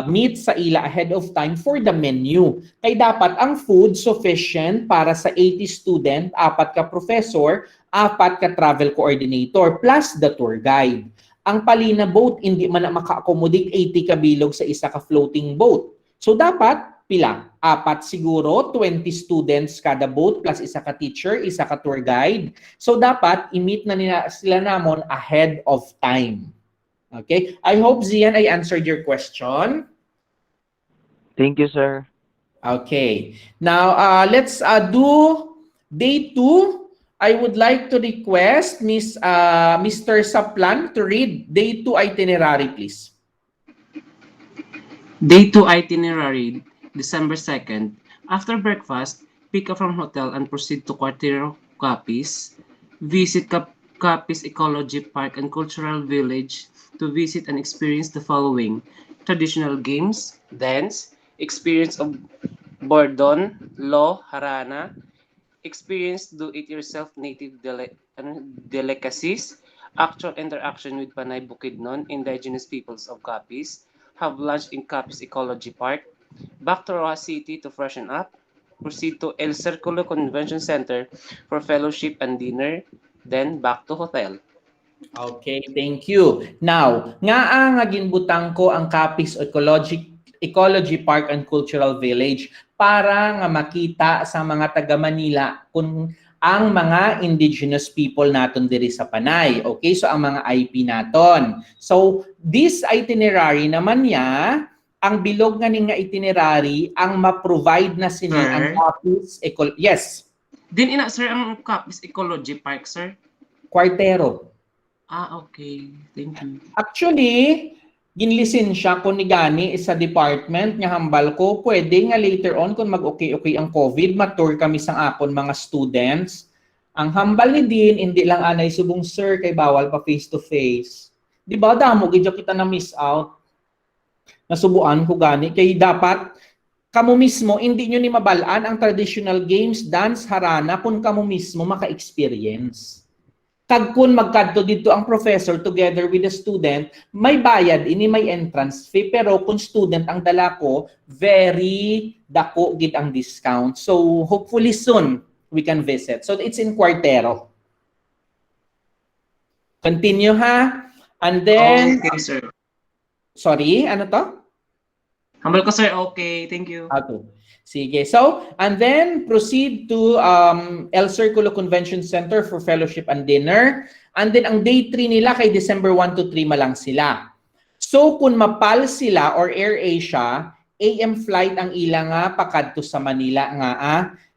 meet sa ila ahead of time for the menu. Kay dapat ang food sufficient para sa 80 student, 4 ka professor, 4 ka travel coordinator, plus the tour guide. Ang Palina boat, hindi man na maka-accommodate 80 ka bilog sa isa ka floating boat. So dapat, pila? 4 siguro, 20 students kada boat plus isa ka teacher, isa ka tour guide. So dapat i-meet na nila sila namon ahead of time. Okay? I hope Zian I answered your question. Thank you, sir. Okay. Now let's do day 2. I would like to request Mr. Saplan to read day 2 itinerary, please. Day 2 itinerary, December 2nd. After breakfast, pick up from hotel and proceed to Cuartero Capiz. Visit Capiz Ecology Park and Cultural Village to visit and experience the following: traditional games, dance, experience of Bordon, Law, Harana, experience do-it-yourself native delicacies, actual interaction with Panay Bukidnon, indigenous peoples of Capiz, have lunch in Capiz Ecology Park, back to Roa City to freshen up, proceed to El Circulo Convention Center for fellowship and dinner, then back to hotel. Okay, thank you. Now, nga ginbutang ko ang Capiz Ecology Park and Cultural Village para nga makita sa mga taga Manila kung ang mga indigenous people naton diri sa Panay. Okay, so ang mga IP naton. So, this itinerary naman niya, ang bilog nga ning nga itinerary ang ma-provide na sini ang Capiz Yes. Din ina sir ang Capiz Ecology Park, sir? Cuartero. Okay. Thank you. Actually, ginlisensya ko ni gani sa department nga hambal ko, pwede nga later on kung mag-okay ang COVID, ma-tour kami sang akon mga students. Ang hambal ni Dean, hindi lang anay subong sir kay bawal pa face to face. Di ba damo gidyo kita na miss out. Nasubuan ko gani kay dapat kamo mismo hindi nyo ni mabalaan ang traditional games, dance, harana kung kamo mismo maka-experience. Kag kun magkadto dito ang professor together with the student, may bayad ini may entrance fee, pero kung student ang dala ko, very dako gid ang discount. So hopefully soon we can visit. So it's in Cuartero. Continue ha. And then Okay, sir. Sorry, ano to? Hambal ko, sir. Okay, thank you. Okay. Sige. So, and then proceed to El Circulo Convention Center for fellowship and dinner. And then ang day 3 nila kay December 1 to 3 malang sila. So, kung mapal sila or AirAsia, AM flight ang ila nga pakadto sa Manila nga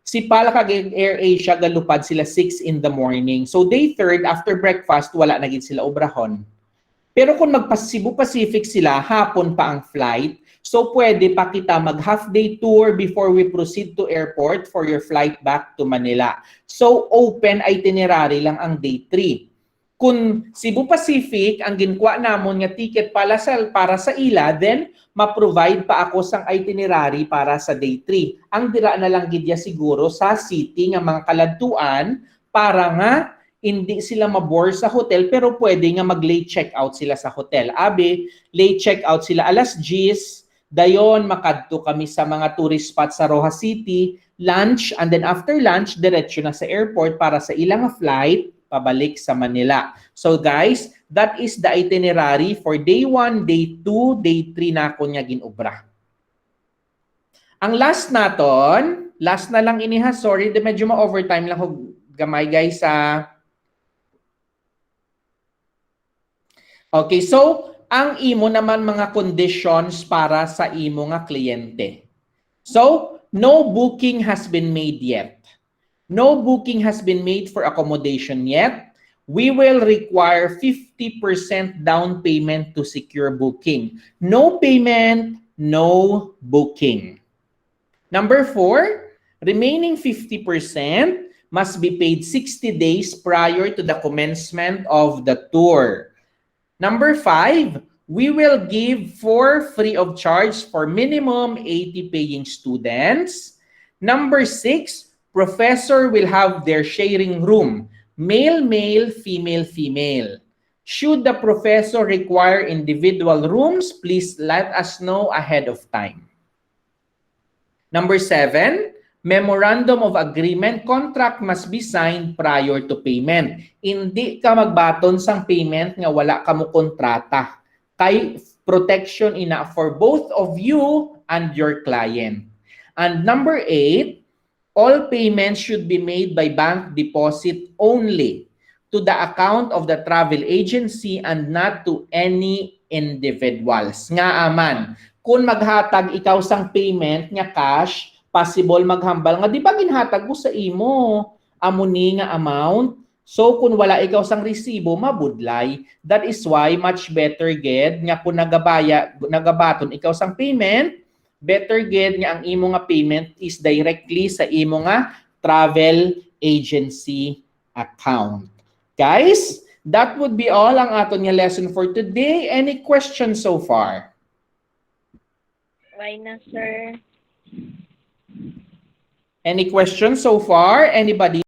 si pala kag AirAsia galupad sila 6 in the morning. So, day 3 after breakfast wala na gid sila obrahon. Pero kung magpa-Cebu Pacific sila, hapon pa ang flight. So pwede pa kita mag-half-day tour before we proceed to airport for your flight back to Manila. So open itinerary lang ang day 3. Kung Cebu Pacific, ang ginkuha namon nga ticket para sa ila, then ma-provide pa ako sang itinerary para sa day 3. Ang dira na lang gidya siguro sa city nga mga kaladtuan para nga hindi sila mabore sa hotel, pero pwede nga mag-late check-out sila sa hotel. Abi, late check-out sila alas 10, dayon makadto kami sa mga tourist spots sa Roja City, lunch, and then after lunch, diretso na sa airport para sa ilang flight, pabalik sa Manila. So guys, that is the itinerary for day 1, day 2, day 3 na ako niya ginubra. Ang last naton, last na lang iniha, sorry, medyo ma-overtime lang ko gamay guys sa... Okay, so ang imo naman mga conditions para sa imo nga kliyente. So, no booking has been made yet. No booking has been made for accommodation yet. we will require 50% down payment to secure booking. No payment, no booking. Number 4, remaining 50% must be paid 60 days prior to the commencement of the tour. Number 5, we will give for free of charge for minimum 80 paying students. Number 6, professor will have their sharing room, male, male, female, female. Should the professor require individual rooms, please let us know ahead of time. Number 7, memorandum of agreement contract must be signed prior to payment. Hindi ka magbaton sang payment nga wala ka mo kontrata. Kay protection ina for both of you and your client. And number 8, all payments should be made by bank deposit only to the account of the travel agency and not to any individuals. Nga aman, kung maghatag ikaw sang payment nga cash, possible maghambal nga di ba ginhatag mo sa imo amo ni nga amount. So kung wala ikaw sang resibo, mabudlay. That is why much better ged nga kung nagabaton ikaw sang payment, better ged nga ang imo nga payment is directly sa imo nga travel agency account. Guys, that would be all ang aton nga lesson for today. Any questions so far? Why na, sir? Any questions so far? Anybody?